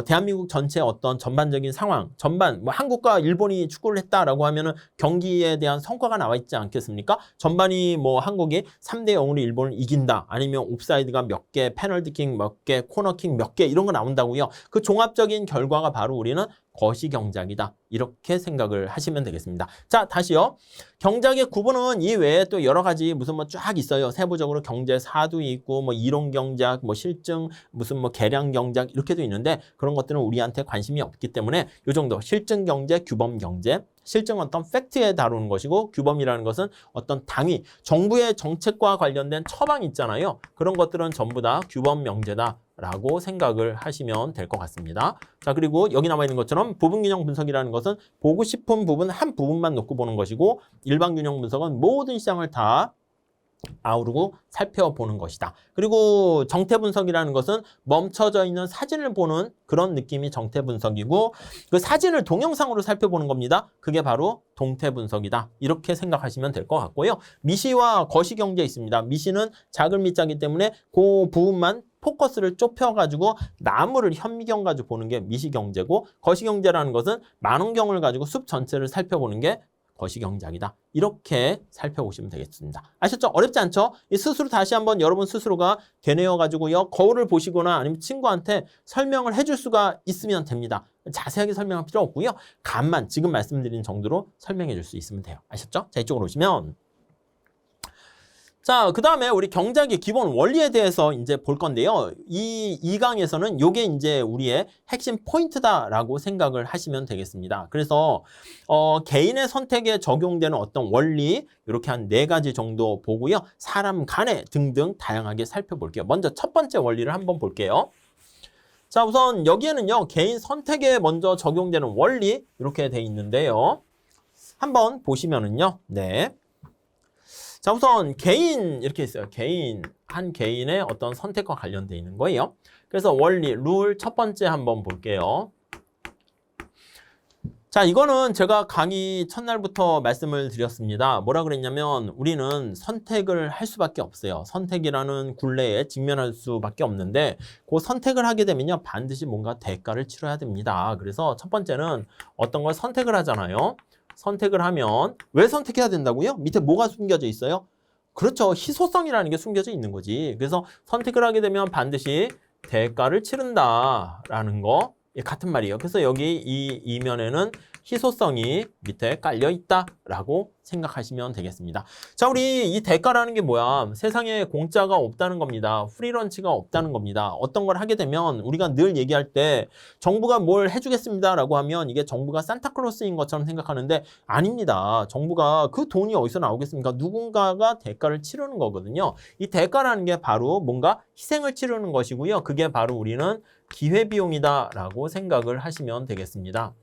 대한민국 전체 어떤 전반적인 상황, 전반 뭐 한국과 일본이 축구를 했다라고 하면은 경기에 대한 성과가 나와 있지 않겠습니까? 전반이 뭐 한국이 3대 0으로 일본을 이긴다. 아니면 옵사이드가 몇 개, 페널티킥 몇 개, 코너킥 몇 개 이런 거 나온다고요. 그 종합적인 결과가 바로 우리는 거시경작이다. 이렇게 생각을 하시면 되겠습니다. 자, 다시요. 경작의 구분은 이 외에 또 여러 가지 무슨 뭐 쫙 있어요. 세부적으로 경제사도 있고 뭐 이론경작, 뭐 실증, 무슨 뭐 계량경작 이렇게도 있는데 그런 것들은 우리한테 관심이 없기 때문에 이 정도 실증경제, 규범경제 실증은 어떤 팩트에 다루는 것이고 규범이라는 것은 어떤 당위, 정부의 정책과 관련된 처방이 있잖아요. 그런 것들은 전부 다 규범 명제다. 라고 생각을 하시면 될 것 같습니다. 자, 그리고 여기 남아있는 것처럼 부분균형 분석이라는 것은 보고 싶은 부분 한 부분만 놓고 보는 것이고 일반균형 분석은 모든 시장을 다 아우르고 살펴보는 것이다. 그리고 정태 분석이라는 것은 멈춰져 있는 사진을 보는 그런 느낌이 정태 분석이고 그 사진을 동영상으로 살펴보는 겁니다. 그게 바로 동태 분석이다. 이렇게 생각하시면 될 것 같고요. 미시와 거시경제 있습니다. 미시는 작은 미자이기 때문에 그 부분만 포커스를 좁혀가지고 나무를 현미경 가지고 보는 게 미시경제고 거시경제라는 것은 망원경을 가지고 숲 전체를 살펴보는 게 거시경작이다. 이렇게 살펴보시면 되겠습니다. 아셨죠? 어렵지 않죠? 이 스스로 다시 한번 여러분 스스로가 되뇌어가지고요. 거울을 보시거나 아니면 친구한테 설명을 해줄 수가 있으면 됩니다. 자세하게 설명할 필요 없고요. 간만 지금 말씀드린 정도로 설명해 줄 수 있으면 돼요. 아셨죠? 자, 이쪽으로 오시면 자, 그 다음에 우리 경작의 기본 원리에 대해서 이제 볼 건데요. 이 강에서는 요게 이제 우리의 핵심 포인트다라고 생각을 하시면 되겠습니다. 그래서, 개인의 선택에 적용되는 어떤 원리, 이렇게 한 4가지 정도 보고요. 사람 간에 등등 다양하게 살펴볼게요. 먼저 첫 번째 원리를 한번 볼게요. 자, 우선 여기에는요, 개인 선택에 먼저 적용되는 원리, 이렇게 돼 있는데요. 한번 보시면은요, 네. 자, 우선 개인 이렇게 있어요. 한 개인의 어떤 선택과 관련되어 있는 거예요. 그래서 원리, 룰 첫 번째 한번 볼게요. 자, 이거는 제가 강의 첫날부터 말씀을 드렸습니다. 뭐라 그랬냐면 우리는 선택을 할 수밖에 없어요. 선택이라는 굴레에 직면할 수밖에 없는데 그 선택을 하게 되면요. 반드시 뭔가 대가를 치러야 됩니다. 그래서 첫 번째는 어떤 걸 선택을 하잖아요. 선택을 하면 왜 선택해야 된다고요? 밑에 뭐가 숨겨져 있어요? 그렇죠. 희소성이라는 게 숨겨져 있는 거지. 그래서 선택을 하게 되면 반드시 대가를 치른다라는 거 같은 말이에요. 그래서 여기 이 이면에는 희소성이 밑에 깔려 있다라고 생각하시면 되겠습니다. 자, 우리 이 대가라는 게 뭐야? 세상에 공짜가 없다는 겁니다. 프리런치가 없다는 겁니다. 어떤 걸 하게 되면 우리가 늘 얘기할 때 정부가 뭘 해주겠습니다라고 하면 이게 정부가 산타클로스인 것처럼 생각하는데 아닙니다. 정부가 그 돈이 어디서 나오겠습니까? 누군가가 대가를 치르는 거거든요. 이 대가라는 게 바로 뭔가 희생을 치르는 것이고요. 그게 바로 우리는 기회비용이다라고 생각을 하시면 되겠습니다.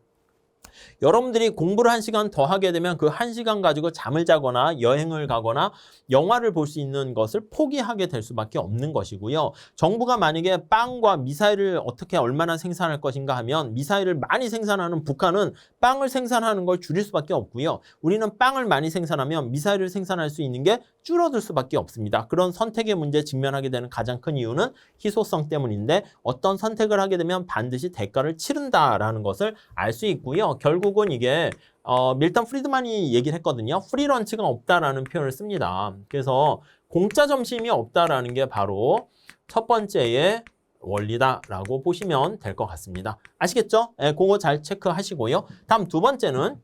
여러분들이 공부를 1시간 더 하게 되면 그 1시간 가지고 잠을 자거나 여행을 가거나 영화를 볼 수 있는 것을 포기하게 될 수밖에 없는 것이고요. 정부가 만약에 빵과 미사일을 어떻게 얼마나 생산할 것인가 하면 미사일을 많이 생산하는 북한은 빵을 생산하는 걸 줄일 수밖에 없고요. 우리는 빵을 많이 생산하면 미사일을 생산할 수 있는 게 줄어들 수밖에 없습니다. 그런 선택의 문제에 직면하게 되는 가장 큰 이유는 희소성 때문인데 어떤 선택을 하게 되면 반드시 대가를 치른다라는 것을 알 수 있고요. 결국은 이게 밀턴 프리드만이 얘기를 했거든요. 프리런치가 없다라는 표현을 씁니다. 그래서 공짜 점심이 없다라는 게 바로 첫 번째의 원리다라고 보시면 될 것 같습니다. 아시겠죠? 네, 그거 잘 체크하시고요. 다음 두 번째는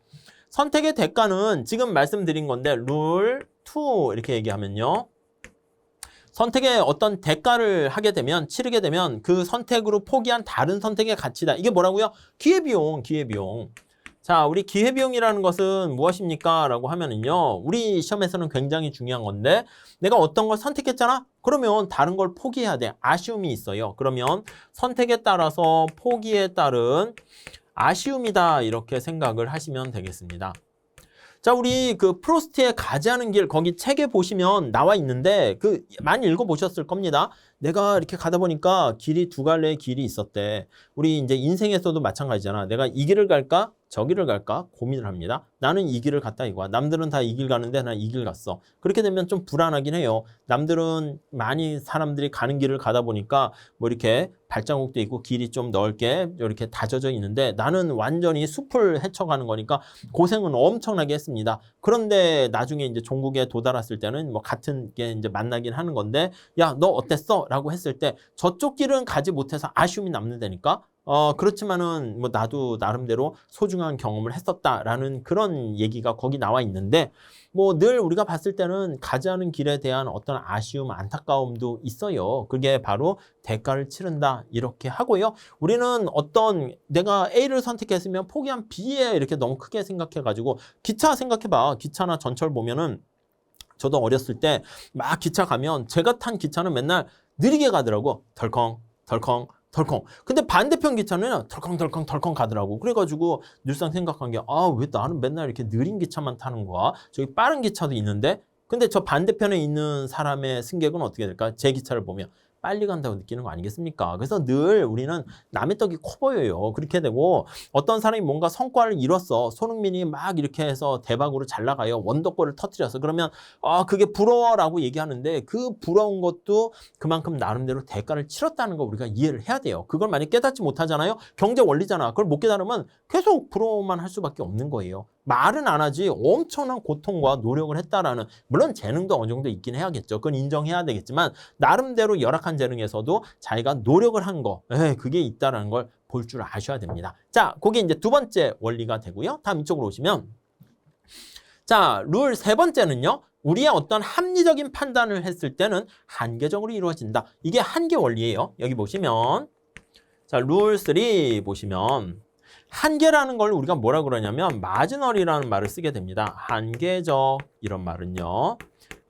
선택의 대가는 지금 말씀드린 건데 룰 2 이렇게 얘기하면요. 선택에 어떤 대가를 하게 되면 치르게 되면 그 선택으로 포기한 다른 선택의 가치다. 이게 뭐라고요? 기회비용, 기회비용. 자, 우리 기회비용이라는 것은 무엇입니까? 라고 하면은요. 우리 시험에서는 굉장히 중요한 건데 내가 어떤 걸 선택했잖아? 그러면 다른 걸 포기해야 돼. 아쉬움이 있어요. 그러면 선택에 따라서 포기에 따른 아쉬움이다. 이렇게 생각을 하시면 되겠습니다. 자, 우리 그 프로스트의 가지하는 길 거기 책에 보시면 나와 있는데 그 많이 읽어보셨을 겁니다. 내가 이렇게 가다 보니까 길이 두 갈래의 길이 있었대. 우리 이제 인생에서도 마찬가지잖아. 내가 이 길을 갈까? 저 길을 갈까? 고민을 합니다. 나는 이 길을 갔다 이거야. 남들은 다 이 길 가는데 난 이 길 갔어. 그렇게 되면 좀 불안하긴 해요. 남들은 많이 사람들이 가는 길을 가다 보니까 뭐 이렇게 발자국도 있고 길이 좀 넓게 이렇게 다져져 있는데 나는 완전히 숲을 헤쳐가는 거니까 고생은 엄청나게 했습니다. 그런데 나중에 이제 종국에 도달했을 때는 뭐 같은 게 이제 만나긴 하는 건데 야, 너 어땠어? 라고 했을 때 저쪽 길은 가지 못해서 아쉬움이 남는다니까? 그렇지만은 뭐 나도 나름대로 소중한 경험을 했었다라는 그런 얘기가 거기 나와 있는데 뭐 늘 우리가 봤을 때는 가지 않은 길에 대한 어떤 아쉬움, 안타까움도 있어요. 그게 바로 대가를 치른다 이렇게 하고요. 우리는 어떤 내가 A를 선택했으면 포기한 B에 이렇게 너무 크게 생각해가지고 기차 생각해봐. 기차나 전철 보면은 저도 어렸을 때 막 기차 가면 제가 탄 기차는 맨날 느리게 가더라고. 덜컹 덜컹 덜컹. 근데 반대편 기차는 덜컹덜컹 덜컹 가더라고. 그래가지고 늘상 생각한 게 왜 나는 맨날 이렇게 느린 기차만 타는 거야? 저기 빠른 기차도 있는데 근데 저 반대편에 있는 사람의 승객은 어떻게 될까? 제 기차를 보면 빨리 간다고 느끼는 거 아니겠습니까? 그래서 늘 우리는 남의 떡이 커 보여요. 그렇게 되고 어떤 사람이 뭔가 성과를 이뤘어. 손흥민이 막 이렇게 해서 대박으로 잘 나가요. 원더골을 터뜨렸어. 그러면 그게 부러워라고 얘기하는데 그 부러운 것도 그만큼 나름대로 대가를 치렀다는 거 우리가 이해를 해야 돼요. 그걸 만약 깨닫지 못하잖아요. 경제 원리잖아. 그걸 못 깨달으면 계속 부러워만 할 수밖에 없는 거예요. 말은 안 하지 엄청난 고통과 노력을 했다라는 물론 재능도 어느 정도 있긴 해야겠죠. 그건 인정해야 되겠지만 나름대로 열악한 재능에서도 자기가 노력을 한 거 그게 있다라는 걸 볼 줄 아셔야 됩니다. 자, 그게 이제 두 번째 원리가 되고요. 다음 이쪽으로 오시면 자, 룰 세 번째는요. 우리의 어떤 합리적인 판단을 했을 때는 한계적으로 이루어진다. 이게 한계 원리예요. 여기 보시면 자, 룰 3 보시면 한계라는 걸 우리가 뭐라 그러냐면 마지널이라는 말을 쓰게 됩니다. 한계적 이런 말은요.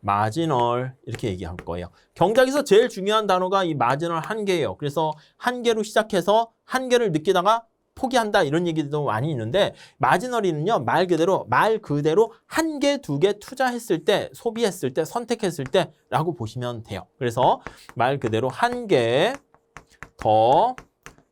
마지널 이렇게 얘기할 거예요. 경작에서 제일 중요한 단어가 이 마지널 한계예요. 그래서 한계로 시작해서 한계를 느끼다가 포기한다 이런 얘기도 많이 있는데 마지널이는요. 말 그대로 한 개, 두 개 투자했을 때, 소비했을 때, 선택했을 때 라고 보시면 돼요. 그래서 말 그대로 한 개 더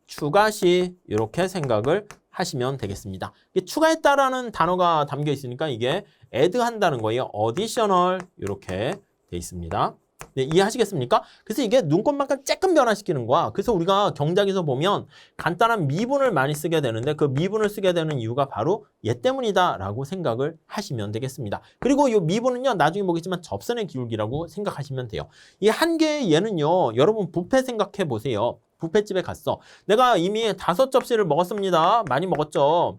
추가 시 이렇게 생각을 하시면 되겠습니다. 추가했다라는 단어가 담겨 있으니까 이게 add 한다는 거예요. additional 이렇게 돼 있습니다. 네, 이해하시겠습니까? 그래서 이게 눈곱만큼 조금 변화시키는 거야. 그래서 우리가 경작에서 보면 간단한 미분을 많이 쓰게 되는데 그 미분을 쓰게 되는 이유가 바로 얘 때문이다 라고 생각을 하시면 되겠습니다. 그리고 이 미분은요 나중에 보겠지만 접선의 기울기라고 생각하시면 돼요. 이 한 개의 얘는요 여러분 뷔페 생각해 보세요. 뷔페집에 갔어. 내가 이미 5접시를 먹었습니다. 많이 먹었죠.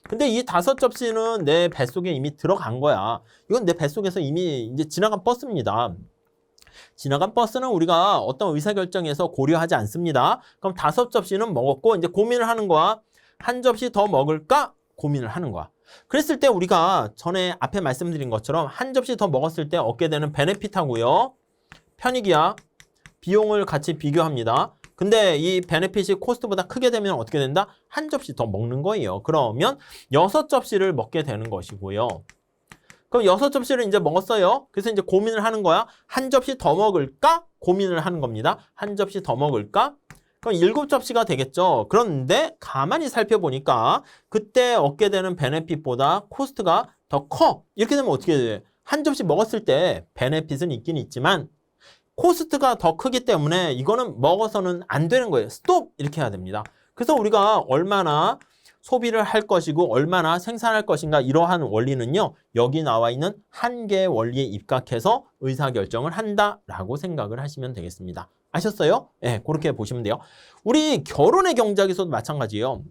근데 이 5접시는 내 뱃속에 이미 들어간 거야. 이건 내 뱃속에서 이미 이제 지나간 버스입니다. 지나간 버스는 우리가 어떤 의사결정에서 고려하지 않습니다. 그럼 5접시는 먹었고 이제 고민을 하는 거야. 한 접시 더 먹을까? 고민을 하는 거야. 그랬을 때 우리가 전에 앞에 말씀드린 것처럼 한 접시 더 먹었을 때 얻게 되는 베네핏하고요. 편익이야. 비용을 같이 비교합니다. 근데 이 베네핏이 코스트보다 크게 되면 어떻게 된다? 한 접시 더 먹는 거예요. 그러면 6접시를 먹게 되는 것이고요. 그럼 6접시를 이제 먹었어요. 그래서 이제 고민을 하는 거야. 한 접시 더 먹을까? 고민을 하는 겁니다. 한 접시 더 먹을까? 그럼 7접시가 되겠죠. 그런데 가만히 살펴보니까 그때 얻게 되는 베네핏보다 코스트가 더 커. 이렇게 되면 어떻게 돼? 한 접시 먹었을 때 베네핏은 있긴 있지만 코스트가 더 크기 때문에 이거는 먹어서는 안 되는 거예요. 스톱! 이렇게 해야 됩니다. 그래서 우리가 얼마나 소비를 할 것이고 얼마나 생산할 것인가 이러한 원리는요. 여기 나와 있는 한계의 원리에 입각해서 의사결정을 한다라고 생각을 하시면 되겠습니다. 아셨어요? 네, 그렇게 보시면 돼요. 우리 결혼의 경작에서도 마찬가지예요.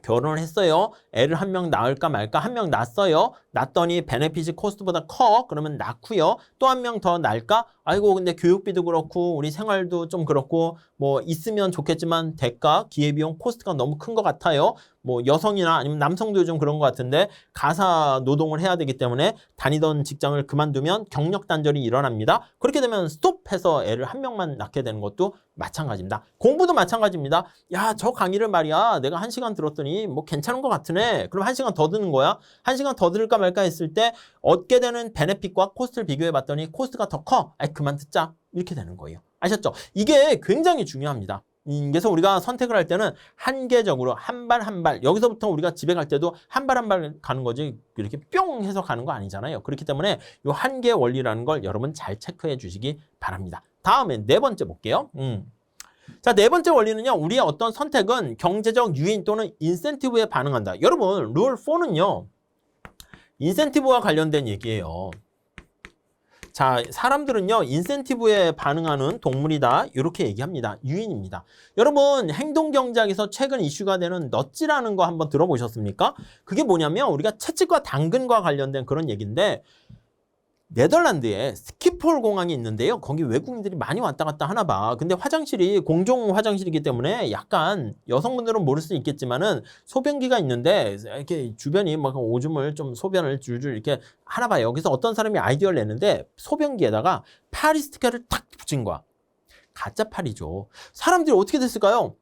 결혼을 했어요. 애를 한 명 낳을까 말까 한 명 낳았어요. 낳았더니 베네핏이 코스트보다 커. 그러면 낳고요. 또 한 명 더 낳을까? 아이고 근데 교육비도 그렇고 우리 생활도 좀 그렇고 뭐 있으면 좋겠지만 대가, 기회비용, 코스트가 너무 큰 것 같아요. 뭐 여성이나 아니면 남성도 좀 그런 것 같은데 가사 노동을 해야 되기 때문에 다니던 직장을 그만두면 경력 단절이 일어납니다. 그렇게 되면 스톱해서 애를 한 명만 낳게 되는 것도 마찬가지입니다. 공부도 마찬가지입니다. 야, 저 강의를 말이야 내가 1시간 들었더니 뭐 괜찮은 것 같으네. 그럼 1시간 더 듣는 거야. 1시간 더 들을까 말까 했을 때 얻게 되는 베네핏과 코스트를 비교해 봤더니 코스트가 더 커. 아이 그만 듣자. 이렇게 되는 거예요. 아셨죠? 이게 굉장히 중요합니다. 그래서 우리가 선택을 할 때는 한계적으로 한 발 한 발, 여기서부터 우리가 집에 갈 때도 한 발 한 발 가는 거지 이렇게 뿅 해서 가는 거 아니잖아요. 그렇기 때문에 이 한계 원리라는 걸 여러분 잘 체크해 주시기 바랍니다. 다음에 4번째 볼게요. 자, 4번째 원리는요. 우리의 어떤 선택은 경제적 유인 또는 인센티브에 반응한다. 여러분 룰 4는요. 인센티브와 관련된 얘기예요. 자, 사람들은요, 인센티브에 반응하는 동물이다. 이렇게 얘기합니다. 유인입니다. 여러분, 행동경제학에서 최근 이슈가 되는 넛지라는 거 한번 들어보셨습니까? 그게 뭐냐면, 우리가 채찍과 당근과 관련된 그런 얘기인데, 네덜란드에 스키폴 공항이 있는데요. 거기 외국인들이 많이 왔다 갔다 하나 봐. 근데 화장실이 공중 화장실이기 때문에 약간 여성분들은 모를 수 있겠지만은 소변기가 있는데 이렇게 주변이 막 오줌을 좀 소변을 줄줄 이렇게 하나 봐요. 여기서 어떤 사람이 아이디어를 냈는데 소변기에다가 파리 스티커를 탁 붙인 거야. 가짜 파리죠. 사람들이 어떻게 됐을까요?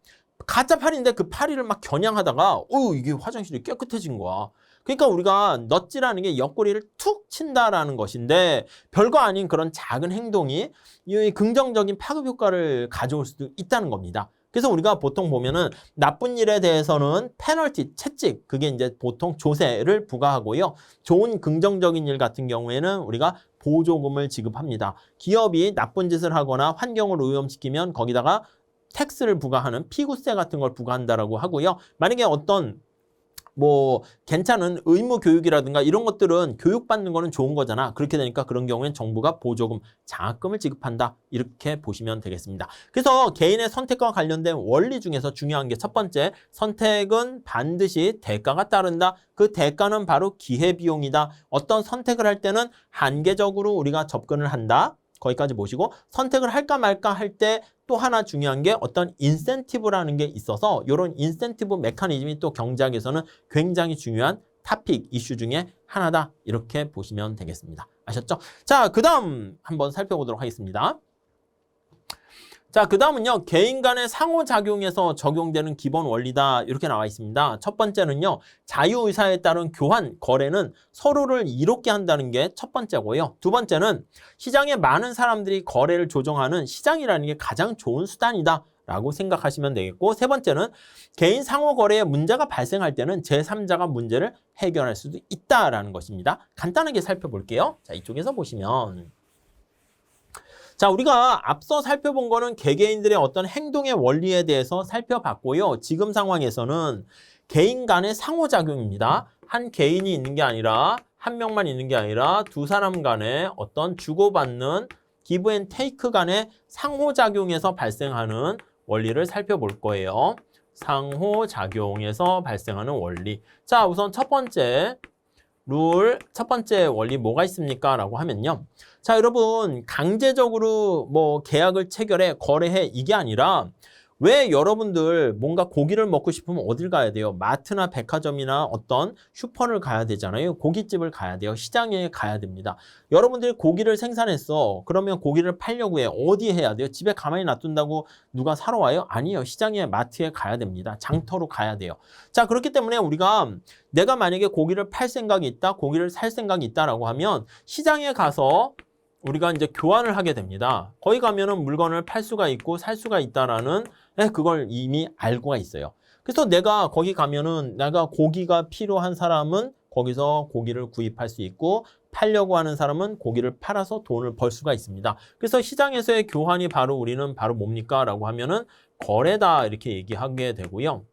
가짜 파리인데 그 파리를 막 겨냥하다가 이게 화장실이 깨끗해진 거야. 그러니까 우리가 넛지라는 게 옆구리를 툭 친다라는 것인데 별거 아닌 그런 작은 행동이 이 긍정적인 파급 효과를 가져올 수도 있다는 겁니다. 그래서 우리가 보통 보면은 나쁜 일에 대해서는 페널티, 채찍, 그게 이제 보통 조세를 부과하고요. 좋은 긍정적인 일 같은 경우에는 우리가 보조금을 지급합니다. 기업이 나쁜 짓을 하거나 환경을 오염시키면 거기다가 텍스를 부과하는 피구세 같은 걸 부과한다라고 하고요. 만약에 어떤 뭐 괜찮은 의무 교육이라든가 이런 것들은 교육받는 거는 좋은 거잖아. 그렇게 되니까 그런 경우엔 정부가 보조금, 장학금을 지급한다. 이렇게 보시면 되겠습니다. 그래서 개인의 선택과 관련된 원리 중에서 중요한 게 첫 번째, 선택은 반드시 대가가 따른다. 그 대가는 바로 기회비용이다. 어떤 선택을 할 때는 한계적으로 우리가 접근을 한다. 거기까지 보시고 선택을 할까 말까 할 때 또 하나 중요한 게 어떤 인센티브라는 게 있어서 이런 인센티브 메커니즘이 또 경제학에서는 굉장히 중요한 토픽 이슈 중에 하나다. 이렇게 보시면 되겠습니다. 아셨죠? 자, 그 다음 한번 살펴보도록 하겠습니다. 자, 그 다음은요. 개인 간의 상호작용에서 적용되는 기본 원리다. 이렇게 나와 있습니다. 첫 번째는요. 자유의사에 따른 교환, 거래는 서로를 이롭게 한다는 게 첫 번째고요. 두 번째는 시장에 많은 사람들이 거래를 조정하는 시장이라는 게 가장 좋은 수단이다. 라고 생각하시면 되겠고, 세 번째는 개인 상호거래에 문제가 발생할 때는 제3자가 문제를 해결할 수도 있다라는 것입니다. 간단하게 살펴볼게요. 자, 이쪽에서 보시면 자, 우리가 앞서 살펴본 거는 개개인들의 어떤 행동의 원리에 대해서 살펴봤고요. 지금 상황에서는 개인 간의 상호작용입니다. 한 개인이 있는 게 아니라 한 명만 있는 게 아니라 두 사람 간의 어떤 주고받는 기브 앤 테이크 간의 상호작용에서 발생하는 원리를 살펴볼 거예요. 상호작용에서 발생하는 원리. 자, 우선 첫 번째 룰, 첫 번째 원리 뭐가 있습니까? 라고 하면요. 자, 여러분 강제적으로 뭐 계약을 체결해, 거래해 이게 아니라 왜 여러분들 뭔가 고기를 먹고 싶으면 어딜 가야 돼요? 마트나 백화점이나 어떤 슈퍼를 가야 되잖아요. 고깃집을 가야 돼요. 시장에 가야 됩니다. 여러분들이 고기를 생산했어. 그러면 고기를 팔려고 해. 어디 해야 돼요? 집에 가만히 놔둔다고 누가 사러 와요? 아니요. 시장에 마트에 가야 됩니다. 장터로 가야 돼요. 자, 그렇기 때문에 우리가 내가 만약에 고기를 팔 생각이 있다, 고기를 살 생각이 있다라고 하면 시장에 가서 우리가 이제 교환을 하게 됩니다. 거기 가면은 물건을 팔 수가 있고 살 수가 있다라는 그걸 이미 알고가 있어요. 그래서 내가 거기 가면은 내가 고기가 필요한 사람은 거기서 고기를 구입할 수 있고 팔려고 하는 사람은 고기를 팔아서 돈을 벌 수가 있습니다. 그래서 시장에서의 교환이 바로 우리는 바로 뭡니까? 라고 하면은 거래다 이렇게 얘기하게 되고요.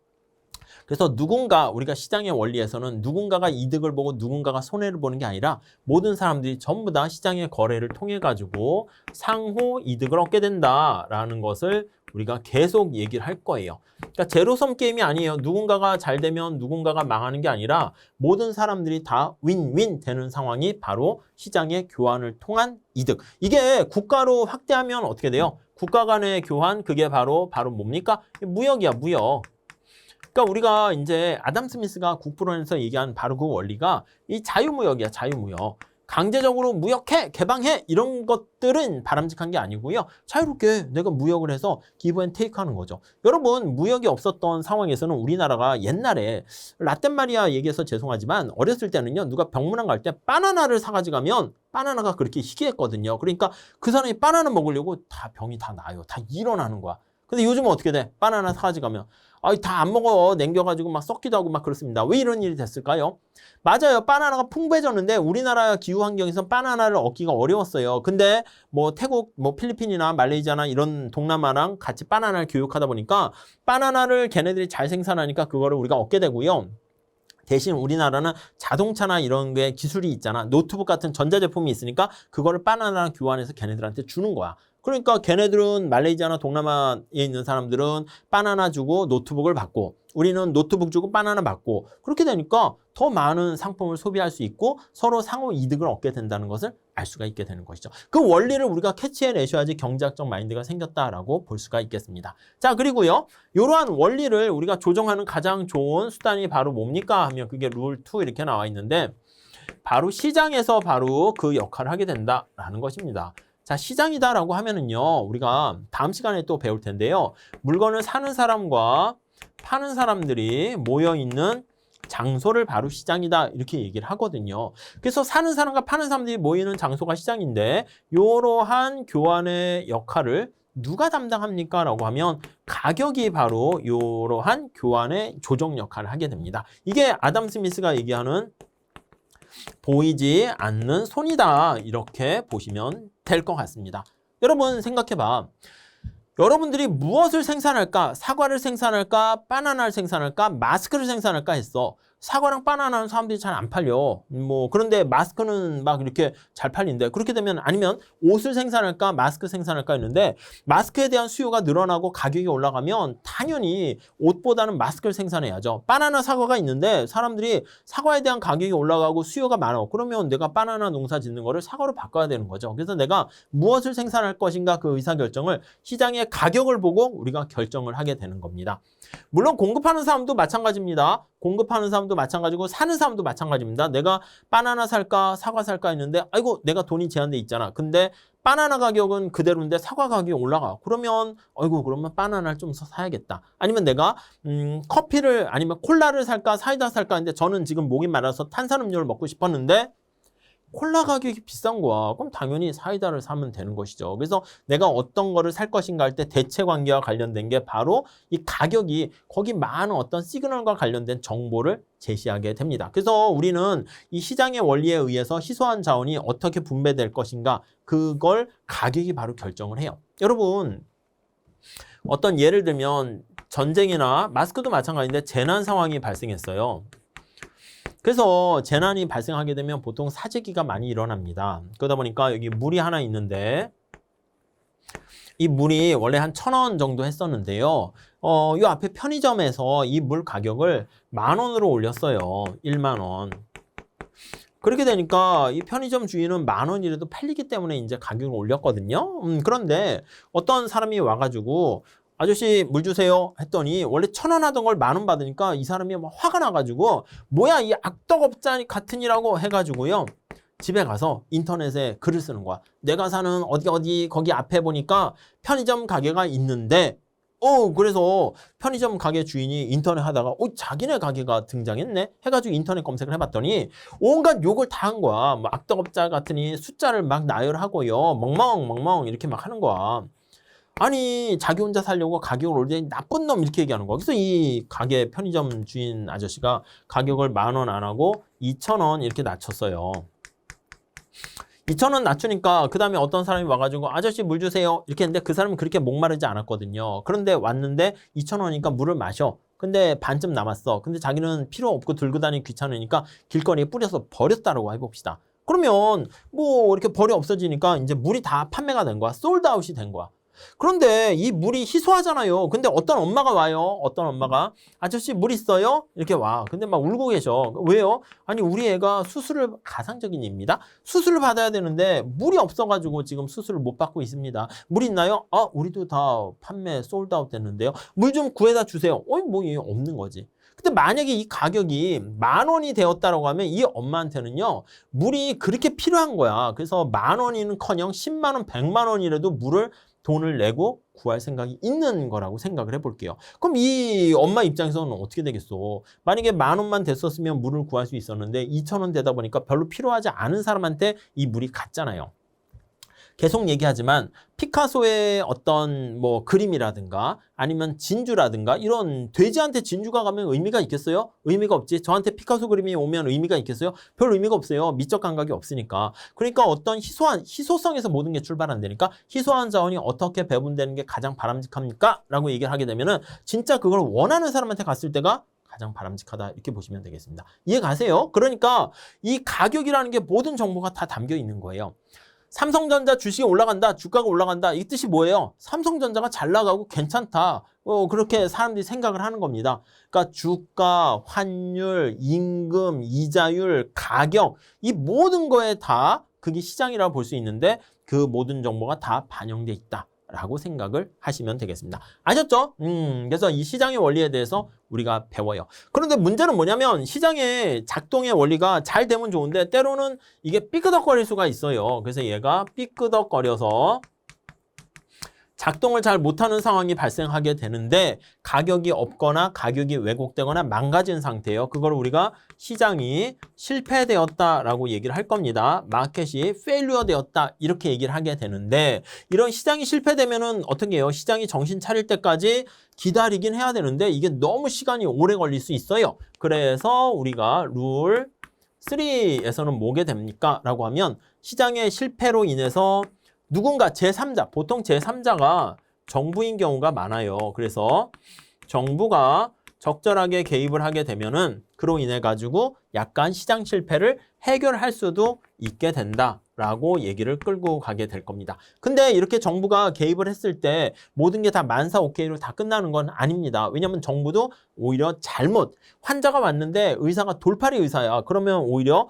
그래서 누군가 우리가 시장의 원리에서는 누군가가 이득을 보고 누군가가 손해를 보는 게 아니라 모든 사람들이 전부 다 시장의 거래를 통해 가지고 상호 이득을 얻게 된다라는 것을 우리가 계속 얘기를 할 거예요. 그러니까 제로섬 게임이 아니에요. 누군가가 잘 되면 누군가가 망하는 게 아니라 모든 사람들이 다 윈윈 되는 상황이 바로 시장의 교환을 통한 이득. 이게 국가로 확대하면 어떻게 돼요? 국가 간의 교환, 그게 바로 뭡니까? 무역이야, 무역. 그러니까 우리가 이제 아담 스미스가 국부론에서 얘기한 바로 그 원리가 이 자유무역이야, 자유무역. 강제적으로 무역해, 개방해 이런 것들은 바람직한 게 아니고요. 자유롭게 내가 무역을 해서 기브 앤 테이크 하는 거죠. 여러분, 무역이 없었던 상황에서는 우리나라가 옛날에 라떼마리아 얘기해서 죄송하지만 어렸을 때는요. 누가 병문안 갈 때 바나나를 사가지고 가면 바나나가 그렇게 희귀했거든요. 그러니까 그 사람이 바나나 먹으려고 다 병이 다 나요. 다 일어나는 거야. 근데 요즘은 어떻게 돼? 바나나 사가지고 가면 다 안 먹어. 냉겨가지고 막 썩기도 하고 막 그렇습니다. 왜 이런 일이 됐을까요? 맞아요. 바나나가 풍부해졌는데 우리나라 기후 환경에서 바나나를 얻기가 어려웠어요. 근데 뭐 태국, 뭐 필리핀이나 말레이시아나 이런 동남아랑 같이 바나나를 교육하다 보니까 바나나를 걔네들이 잘 생산하니까 그거를 우리가 얻게 되고요. 대신 우리나라는 자동차나 이런 게 기술이 있잖아. 노트북 같은 전자제품이 있으니까 그거를 바나나랑 교환해서 걔네들한테 주는 거야. 그러니까 걔네들은 말레이시아나 동남아에 있는 사람들은 바나나 주고 노트북을 받고 우리는 노트북 주고 바나나 받고 그렇게 되니까 더 많은 상품을 소비할 수 있고 서로 상호 이득을 얻게 된다는 것을 알 수가 있게 되는 것이죠. 그 원리를 우리가 캐치해내셔야지 경제학적 마인드가 생겼다라고 볼 수가 있겠습니다. 자, 그리고요. 이러한 원리를 우리가 조정하는 가장 좋은 수단이 바로 뭡니까? 하면 그게 룰 2 이렇게 나와 있는데 바로 시장에서 바로 그 역할을 하게 된다라는 것입니다. 자, 시장이다라고 하면은요, 우리가 다음 시간에 또 배울 텐데요. 물건을 사는 사람과 파는 사람들이 모여있는 장소를 바로 시장이다 이렇게 얘기를 하거든요. 그래서 사는 사람과 파는 사람들이 모이는 장소가 시장인데 이러한 교환의 역할을 누가 담당합니까? 라고 하면 가격이 바로 이러한 교환의 조정 역할을 하게 됩니다. 이게 아담 스미스가 얘기하는 보이지 않는 손이다 이렇게 보시면 될 것 같습니다. 여러분 생각해봐. 여러분들이 무엇을 생산할까? 사과를 생산할까? 바나나를 생산할까? 마스크를 생산할까 했어. 사과랑 바나나는 사람들이 잘 안 팔려. 그런데 마스크는 막 이렇게 잘 팔린대. 그렇게 되면 아니면 옷을 생산할까? 마스크 생산할까 했는데 마스크에 대한 수요가 늘어나고 가격이 올라가면 당연히 옷보다는 마스크를 생산해야죠. 바나나 사과가 있는데 사람들이 사과에 대한 가격이 올라가고 수요가 많아. 그러면 내가 바나나 농사 짓는 거를 사과로 바꿔야 되는 거죠. 그래서 내가 무엇을 생산할 것인가 그 의사결정을 시장의 가격을 보고 우리가 결정을 하게 되는 겁니다. 물론 공급하는 사람도 마찬가지입니다. 공급하는 사람도 마찬가지고 사는 사람도 마찬가지입니다. 내가 바나나 살까 사과 살까 했는데 아이고 내가 돈이 제한돼 있잖아. 근데 바나나 가격은 그대로인데 사과 가격이 올라가. 그러면 그러면 바나나를 좀 사야겠다. 아니면 내가 커피를 아니면 콜라를 살까 사이다 살까 했는데 저는 지금 목이 말라서 탄산음료를 먹고 싶었는데 콜라 가격이 비싼 거야. 그럼 당연히 사이다를 사면 되는 것이죠. 그래서 내가 어떤 거를 살 것인가 할 때 대체 관계와 관련된 게 바로 이 가격이 거기 많은 어떤 시그널과 관련된 정보를 제시하게 됩니다. 그래서 우리는 이 시장의 원리에 의해서 희소한 자원이 어떻게 분배될 것인가 그걸 가격이 바로 결정을 해요. 여러분 어떤 예를 들면 전쟁이나 마스크도 마찬가지인데 재난 상황이 발생했어요. 그래서 재난이 발생하게 되면 보통 사재기가 많이 일어납니다. 그러다 보니까 여기 물이 하나 있는데 이 물이 원래 한 1,000원 정도 했었는데요. 요 앞에 편의점에서 이 물 가격을 10,000원으로 올렸어요. 10,000원. 그렇게 되니까 이 편의점 주인은 10,000원이라도 팔리기 때문에 이제 가격을 올렸거든요. 그런데 어떤 사람이 와가지고 아저씨 물 주세요 했더니 원래 1,000원 하던 걸 10,000원 받으니까 이 사람이 막 화가 나가지고 뭐야 이 악덕업자 같으니라고 해가지고요. 집에 가서 인터넷에 글을 쓰는 거야. 내가 사는 어디 거기 앞에 보니까 편의점 가게가 있는데 그래서 편의점 가게 주인이 인터넷 하다가 자기네 가게가 등장했네 해가지고 인터넷 검색을 해봤더니 온갖 욕을 다 한 거야. 뭐 악덕업자 같으니 숫자를 막 나열하고요. 멍멍 이렇게 막 하는 거야. 아니 자기 혼자 살려고 가격을 올리니 나쁜 놈 이렇게 얘기하는 거야. 그래서 이 가게 편의점 주인 아저씨가 가격을 10,000원 안 하고 2,000원 이렇게 낮췄어요. 2,000원 낮추니까 그 다음에 어떤 사람이 와가지고 아저씨 물 주세요 이렇게 했는데 그 사람은 그렇게 목마르지 않았거든요. 그런데 왔는데 2,000원이니까 물을 마셔. 근데 반쯤 남았어. 근데 자기는 필요 없고 들고 다니기 귀찮으니까 길거리에 뿌려서 버렸다라고 해봅시다. 그러면 뭐 이렇게 버려 없어지니까 이제 물이 다 판매가 된 거야. 솔드아웃이 된 거야. 그런데 이 물이 희소하잖아요. 근데 어떤 엄마가 와요. 어떤 엄마가 아저씨 물 있어요? 이렇게 와. 근데 막 울고 계셔. 왜요? 아니 우리 애가 수술을 가상적인 입니다. 수술을 받아야 되는데 물이 없어가지고 지금 수술을 못 받고 있습니다. 물 있나요? 우리도 다 판매 솔드아웃 됐는데요. 물 좀 구해다 주세요. 뭐 없는 거지. 근데 만약에 이 가격이 10,000원이 되었다라고 하면 이 엄마한테는요 물이 그렇게 필요한 거야. 그래서 10,000원이는커녕 10만 원, 100만 원이라도 물을 돈을 내고 구할 생각이 있는 거라고 생각을 해볼게요. 그럼 이 엄마 입장에서는 어떻게 되겠어? 만약에 10,000원만 됐었으면 물을 구할 수 있었는데 2,000원 되다 보니까 별로 필요하지 않은 사람한테 이 물이 갔잖아요. 계속 얘기하지만 피카소의 어떤 뭐 그림이라든가 아니면 진주라든가 이런 돼지한테 진주가 가면 의미가 있겠어요? 의미가 없지. 저한테 피카소 그림이 오면 의미가 있겠어요? 별 의미가 없어요. 미적 감각이 없으니까. 그러니까 어떤 희소성에서 모든 게 출발한다니까 희소한 자원이 어떻게 배분되는 게 가장 바람직합니까? 라고 얘기를 하게 되면은 진짜 그걸 원하는 사람한테 갔을 때가 가장 바람직하다 이렇게 보시면 되겠습니다. 이해 가세요? 그러니까 이 가격이라는 게 모든 정보가 다 담겨 있는 거예요. 삼성전자 주식이 올라간다, 주가가 올라간다. 이 뜻이 뭐예요? 삼성전자가 잘 나가고 괜찮다. 그렇게 사람들이 생각을 하는 겁니다. 그러니까 주가, 환율, 임금, 이자율, 가격 이 모든 거에 다 그게 시장이라고 볼 수 있는데 그 모든 정보가 다 반영돼 있다. 라고 생각을 하시면 되겠습니다. 아셨죠? 그래서 이 시장의 원리에 대해서 우리가 배워요. 그런데 문제는 뭐냐면 시장의 작동의 원리가 잘 되면 좋은데 때로는 이게 삐끄덕거릴 수가 있어요. 그래서 얘가 삐끄덕거려서 작동을 잘 못하는 상황이 발생하게 되는데 가격이 없거나 가격이 왜곡되거나 망가진 상태예요. 그걸 우리가 시장이 실패되었다라고 얘기를 할 겁니다. 마켓이 페일리어 되었다 이렇게 얘기를 하게 되는데 이런 시장이 실패되면은 어떻게 해요? 시장이 정신 차릴 때까지 기다리긴 해야 되는데 이게 너무 시간이 오래 걸릴 수 있어요. 그래서 우리가 룰 3에서는 뭐게 됩니까? 라고 하면 시장의 실패로 인해서 누군가 제3자, 보통 제3자가 정부인 경우가 많아요. 그래서 정부가 적절하게 개입을 하게 되면은 그로 인해 가지고 약간 시장 실패를 해결할 수도 있게 된다라고 얘기를 끌고 가게 될 겁니다. 근데 이렇게 정부가 개입을 했을 때 모든 게 다 만사 오케이로 다 끝나는 건 아닙니다. 왜냐하면 정부도 오히려 잘못 환자가 왔는데 의사가 돌팔이 의사야. 그러면 오히려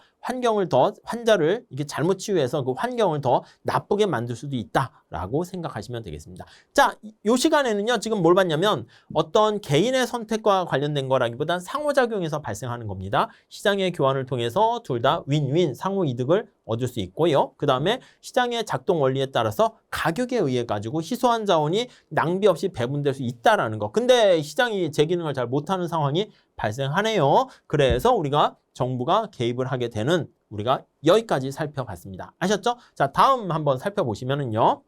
환자를 이게 잘못 치유해서 그 환경을 더 나쁘게 만들 수도 있다라고 생각하시면 되겠습니다. 자, 이 시간에는요 지금 뭘 봤냐면 어떤 개인의 선택과 관련된 거라기보단 상호작용에서 발생하는 겁니다. 시장의 교환을 통해서 둘 다 윈윈 상호 이득을 얻을 수 있고요. 그 다음에 시장의 작동 원리에 따라서 가격에 의해 가지고 희소한 자원이 낭비 없이 배분될 수 있다라는 거. 근데 시장이 제 기능을 잘 못하는 상황이 발생하네요. 그래서 우리가 정부가 개입을 하게 되는 우리가 여기까지 살펴봤습니다. 아셨죠? 자, 다음 한번 살펴보시면은요.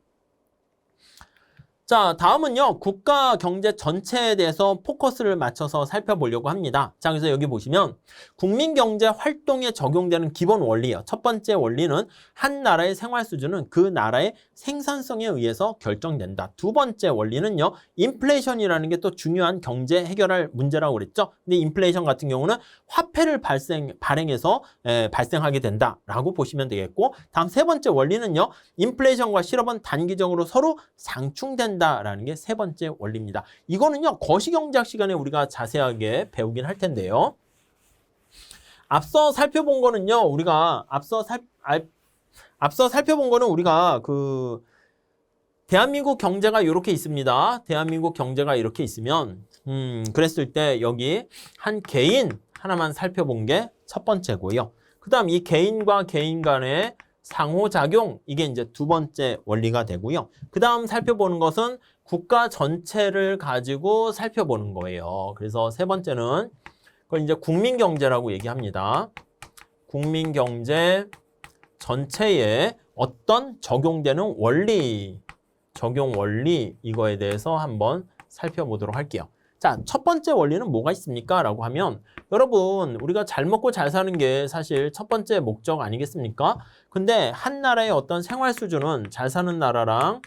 자, 다음은요. 국가 경제 전체에 대해서 포커스를 맞춰서 살펴보려고 합니다. 자, 그래서 여기 보시면 국민 경제 활동에 적용되는 기본 원리요. 첫 번째 원리는 한 나라의 생활 수준은 그 나라의 생산성에 의해서 결정된다. 두 번째 원리는요. 인플레이션이라는 게 또 중요한 경제 해결할 문제라고 그랬죠. 근데 인플레이션 같은 경우는 화폐를 발행해서 발생하게 된다라고 보시면 되겠고, 다음 세 번째 원리는요. 인플레이션과 실업은 단기적으로 서로 상충된다라는 게 세 번째 원리입니다. 이거는요. 거시경제학 시간에 우리가 자세하게 배우긴 할 텐데요. 앞서 살펴본 거는요. 우리가 대한민국 경제가 이렇게 있습니다. 대한민국 경제가 이렇게 있으면 그랬을 때 여기 한 개인 하나만 살펴본 게 첫 번째고요. 그 다음 이 개인과 개인 간의 상호작용, 이게 이제 두 번째 원리가 되고요. 그 다음 살펴보는 것은 국가 전체를 가지고 살펴보는 거예요. 그래서 세 번째는 그걸 이제 국민경제라고 얘기합니다. 국민경제 전체에 어떤 적용되는 원리, 적용 원리, 이거에 대해서 한번 살펴보도록 할게요. 자, 첫 번째 원리는 뭐가 있습니까? 라고 하면 여러분, 우리가 잘 먹고 잘 사는 게 사실 첫 번째 목적 아니겠습니까? 근데 한 나라의 어떤 생활 수준은 잘 사는 나라랑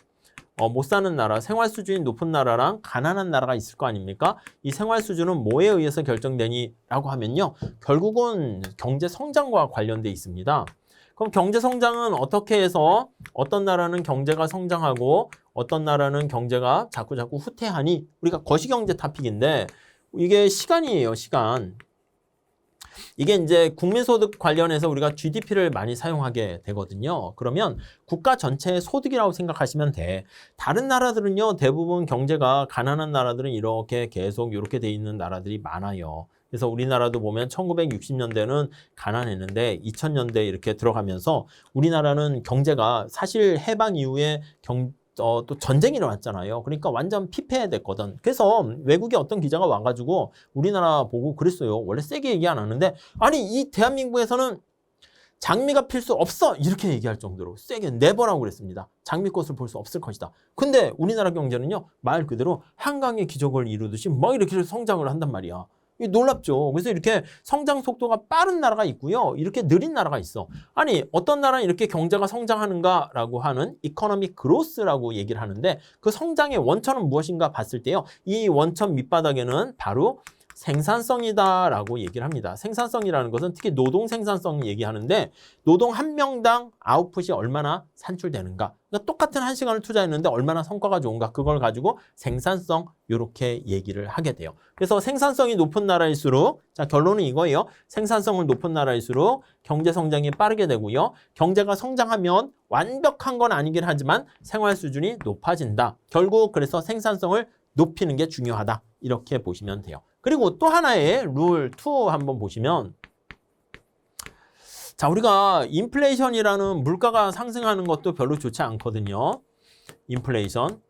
못 사는 나라, 생활 수준이 높은 나라랑 가난한 나라가 있을 거 아닙니까? 이 생활 수준은 뭐에 의해서 결정되니? 라고 하면요. 결국은 경제 성장과 관련돼 있습니다. 그럼 경제 성장은 어떻게 해서 어떤 나라는 경제가 성장하고 어떤 나라는 경제가 자꾸 후퇴하니? 우리가 거시경제 토픽인데 이게 시간이에요, 시간. 이게 이제 국민소득 관련해서 우리가 GDP를 많이 사용하게 되거든요. 그러면 국가 전체의 소득이라고 생각하시면 돼. 다른 나라들은요, 대부분 경제가 가난한 나라들은 이렇게 계속 이렇게 돼 있는 나라들이 많아요. 그래서 우리나라도 보면 1960년대는 가난했는데 2000년대 이렇게 들어가면서 우리나라는 경제가 사실 해방 이후에 또 전쟁이 일어났잖아요. 그러니까 완전 피폐됐거든. 그래서 외국의 어떤 기자가 와가지고 우리나라 보고 그랬어요. 원래 세게 얘기 안 하는데 아니 이 대한민국에서는 장미가 필 수 없어 이렇게 얘기할 정도로 세게 네버라고 그랬습니다. 장미꽃을 볼 수 없을 것이다. 근데 우리나라 경제는요 말 그대로 한강의 기적을 이루듯이 막 이렇게 성장을 한단 말이야. 놀랍죠. 그래서 이렇게 성장 속도가 빠른 나라가 있고요. 이렇게 느린 나라가 있어. 아니 어떤 나라는 이렇게 경제가 성장하는가라고 하는 이코노믹 그로스라고 얘기를 하는데 그 성장의 원천은 무엇인가 봤을 때요. 이 원천 밑바닥에는 바로 생산성이다라고 얘기를 합니다. 생산성이라는 것은 특히 노동 생산성 얘기하는데 노동 한 명당 아웃풋이 얼마나 산출되는가. 그러니까 똑같은 한 시간을 투자했는데 얼마나 성과가 좋은가. 그걸 가지고 생산성 이렇게 얘기를 하게 돼요. 그래서 생산성이 높은 나라일수록 자 결론은 이거예요. 생산성을 높은 나라일수록 경제 성장이 빠르게 되고요. 경제가 성장하면 완벽한 건 아니긴 하지만 생활 수준이 높아진다. 결국 그래서 생산성을 높이는 게 중요하다. 이렇게 보시면 돼요. 그리고 또 하나의 룰 2 한번 보시면 자 우리가 인플레이션이라는 물가가 상승하는 것도 별로 좋지 않거든요. 인플레이션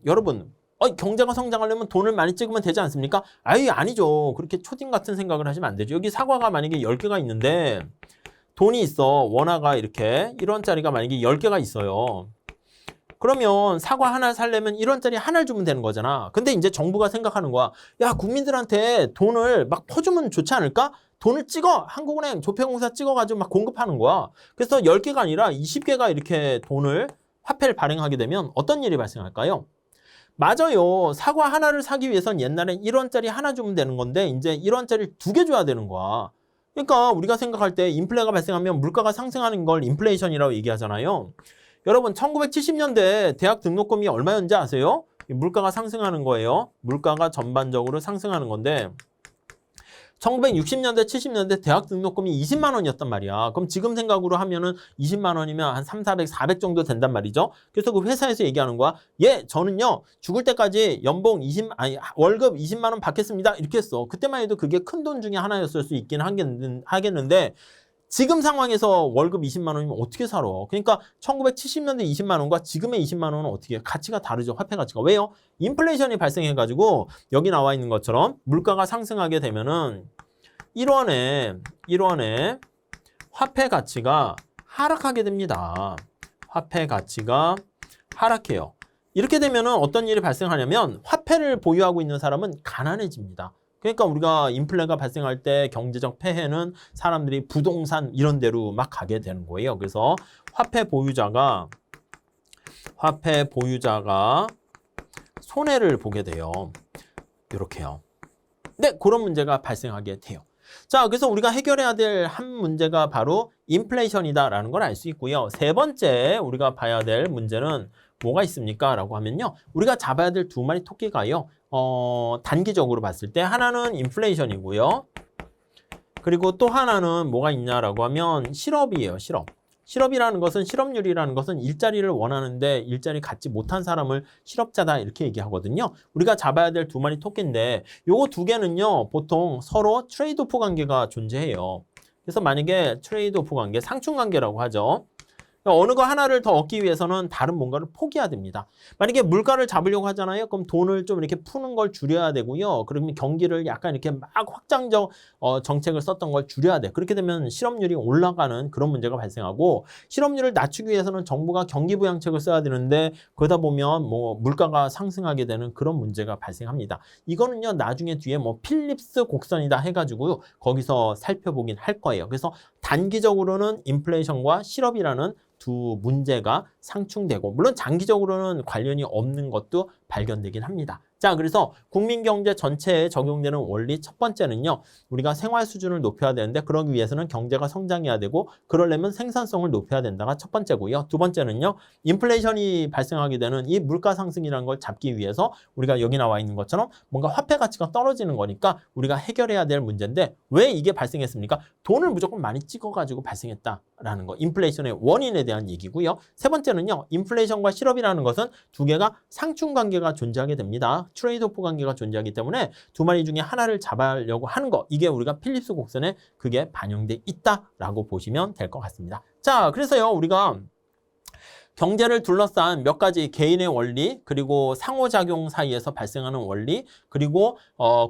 여러분 경제가 성장하려면 돈을 많이 찍으면 되지 않습니까? 아니죠. 그렇게 초딩 같은 생각을 하시면 안 되죠. 여기 사과가 만약에 10개가 있는데 돈이 있어. 원화가 이렇게 1원짜리가 만약에 10개가 있어요. 그러면 사과 하나 살려면 1원짜리 하나를 주면 되는 거잖아. 근데 이제 정부가 생각하는 거야. 야, 국민들한테 돈을 막 퍼주면 좋지 않을까? 돈을 찍어. 한국은행 조폐공사 찍어가지고 막 공급하는 거야. 그래서 10개가 아니라 20개가 이렇게 화폐를 발행하게 되면 어떤 일이 발생할까요? 맞아요. 사과 하나를 사기 위해선 옛날엔 1원짜리 하나 주면 되는 건데 이제 1원짜리 2개 줘야 되는 거야. 그러니까 우리가 생각할 때 인플레가 발생하면 물가가 상승하는 걸 인플레이션이라고 얘기하잖아요. 여러분 1970년대 대학 등록금이 얼마였는지 아세요? 물가가 상승하는 거예요. 물가가 전반적으로 상승하는 건데 1960년대, 70년대 대학 등록금이 20만 원이었단 말이야. 그럼 지금 생각으로 하면은 20만 원이면 한 3, 400, 400 정도 된단 말이죠. 그래서 그 회사에서 얘기하는 거야. 저는요, 죽을 때까지 월급 20만 원 받겠습니다. 이렇게 했어. 그때만 해도 그게 큰 돈 중에 하나였을 수 있긴 하겠는데 지금 상황에서 월급 20만 원이면 어떻게 살아? 그러니까 1970년대 20만 원과 지금의 20만 원은 어떻게 가치가 다르죠. 화폐 가치가. 왜요? 인플레이션이 발생해가지고 여기 나와 있는 것처럼 물가가 상승하게 되면은 1원에 화폐 가치가 하락하게 됩니다. 화폐 가치가 하락해요. 이렇게 되면은 어떤 일이 발생하냐면 화폐를 보유하고 있는 사람은 가난해집니다. 그러니까 우리가 인플레가 발생할 때 경제적 폐해는 사람들이 부동산 이런 데로 막 가게 되는 거예요. 그래서 화폐 보유자가 손해를 보게 돼요. 이렇게요. 네, 그런 문제가 발생하게 돼요. 자, 그래서 우리가 해결해야 될 한 문제가 바로 인플레이션이다라는 걸 알 수 있고요. 세 번째 우리가 봐야 될 문제는 뭐가 있습니까? 라고 하면요. 우리가 잡아야 될 두 마리 토끼가요. 단기적으로 봤을 때 하나는 인플레이션이고요. 그리고 또 하나는 뭐가 있냐라고 하면 실업이에요. 실업이라는 것은 실업률이라는 것은 일자리를 원하는데 일자리 갖지 못한 사람을 실업자다 이렇게 얘기하거든요. 우리가 잡아야 될 두 마리 토끼인데 요거 두 개는요. 보통 서로 트레이드오프 관계가 존재해요. 그래서 만약에 트레이드오프 관계, 상충 관계라고 하죠. 어느 거 하나를 더 얻기 위해서는 다른 뭔가를 포기해야 됩니다. 만약에 물가를 잡으려고 하잖아요. 그럼 돈을 좀 이렇게 푸는 걸 줄여야 되고요. 그러면 경기를 약간 이렇게 막 확장적 정책을 썼던 걸 줄여야 돼. 그렇게 되면 실업률이 올라가는 그런 문제가 발생하고 실업률을 낮추기 위해서는 정부가 경기 부양책을 써야 되는데 그러다 보면 뭐 물가가 상승하게 되는 그런 문제가 발생합니다. 이거는요. 나중에 뒤에 뭐 필립스 곡선이다 해가지고 거기서 살펴보긴 할 거예요. 그래서 단기적으로는 인플레이션과 실업이라는 두 문제가 상충되고 물론 장기적으로는 관련이 없는 것도 발견되긴 합니다. 자, 그래서 국민 경제 전체에 적용되는 원리 첫 번째는요. 우리가 생활 수준을 높여야 되는데 그러기 위해서는 경제가 성장해야 되고 그러려면 생산성을 높여야 된다가 첫 번째고요. 두 번째는요. 인플레이션이 발생하게 되는 이 물가 상승이라는 걸 잡기 위해서 우리가 여기 나와 있는 것처럼 뭔가 화폐 가치가 떨어지는 거니까 우리가 해결해야 될 문제인데 왜 이게 발생했습니까? 돈을 무조건 많이 찍어가지고 발생했다라는 거. 인플레이션의 원인에 대한 얘기고요. 세 번째는요. 인플레이션과 실업이라는 것은 두 개가 상충 관계가 존재하게 됩니다. 트레이드오프 관계가 존재하기 때문에 두 마리 중에 하나를 잡으려고 하는 거. 이게 우리가 필립스 곡선에 그게 반영돼 있다라고 보시면 될 것 같습니다. 자, 그래서요. 우리가 경제를 둘러싼 몇 가지 개인의 원리, 그리고 상호작용 사이에서 발생하는 원리, 그리고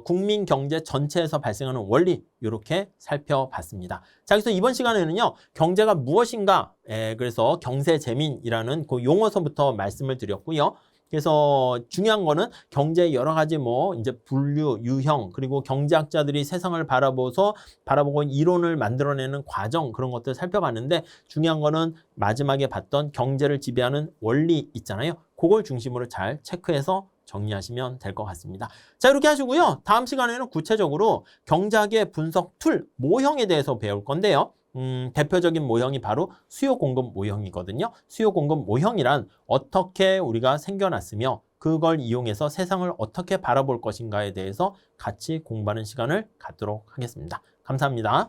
국민 경제 전체에서 발생하는 원리 이렇게 살펴봤습니다. 자, 그래서 이번 시간에는요. 경제가 무엇인가, 그래서 경세재민이라는 그 용어서부터 말씀을 드렸고요. 그래서 중요한 거는 경제의 여러 가지 뭐 이제 분류, 유형, 그리고 경제학자들이 세상을 바라보고 이론을 만들어내는 과정 그런 것들 살펴봤는데 중요한 거는 마지막에 봤던 경제를 지배하는 원리 있잖아요. 그걸 중심으로 잘 체크해서 정리하시면 될 것 같습니다. 자, 이렇게 하시고요. 다음 시간에는 구체적으로 경제학의 분석 툴, 모형에 대해서 배울 건데요. 대표적인 모형이 바로 수요 공급 모형이거든요. 수요 공급 모형이란 어떻게 우리가 생겨났으며 그걸 이용해서 세상을 어떻게 바라볼 것인가에 대해서 같이 공부하는 시간을 갖도록 하겠습니다. 감사합니다.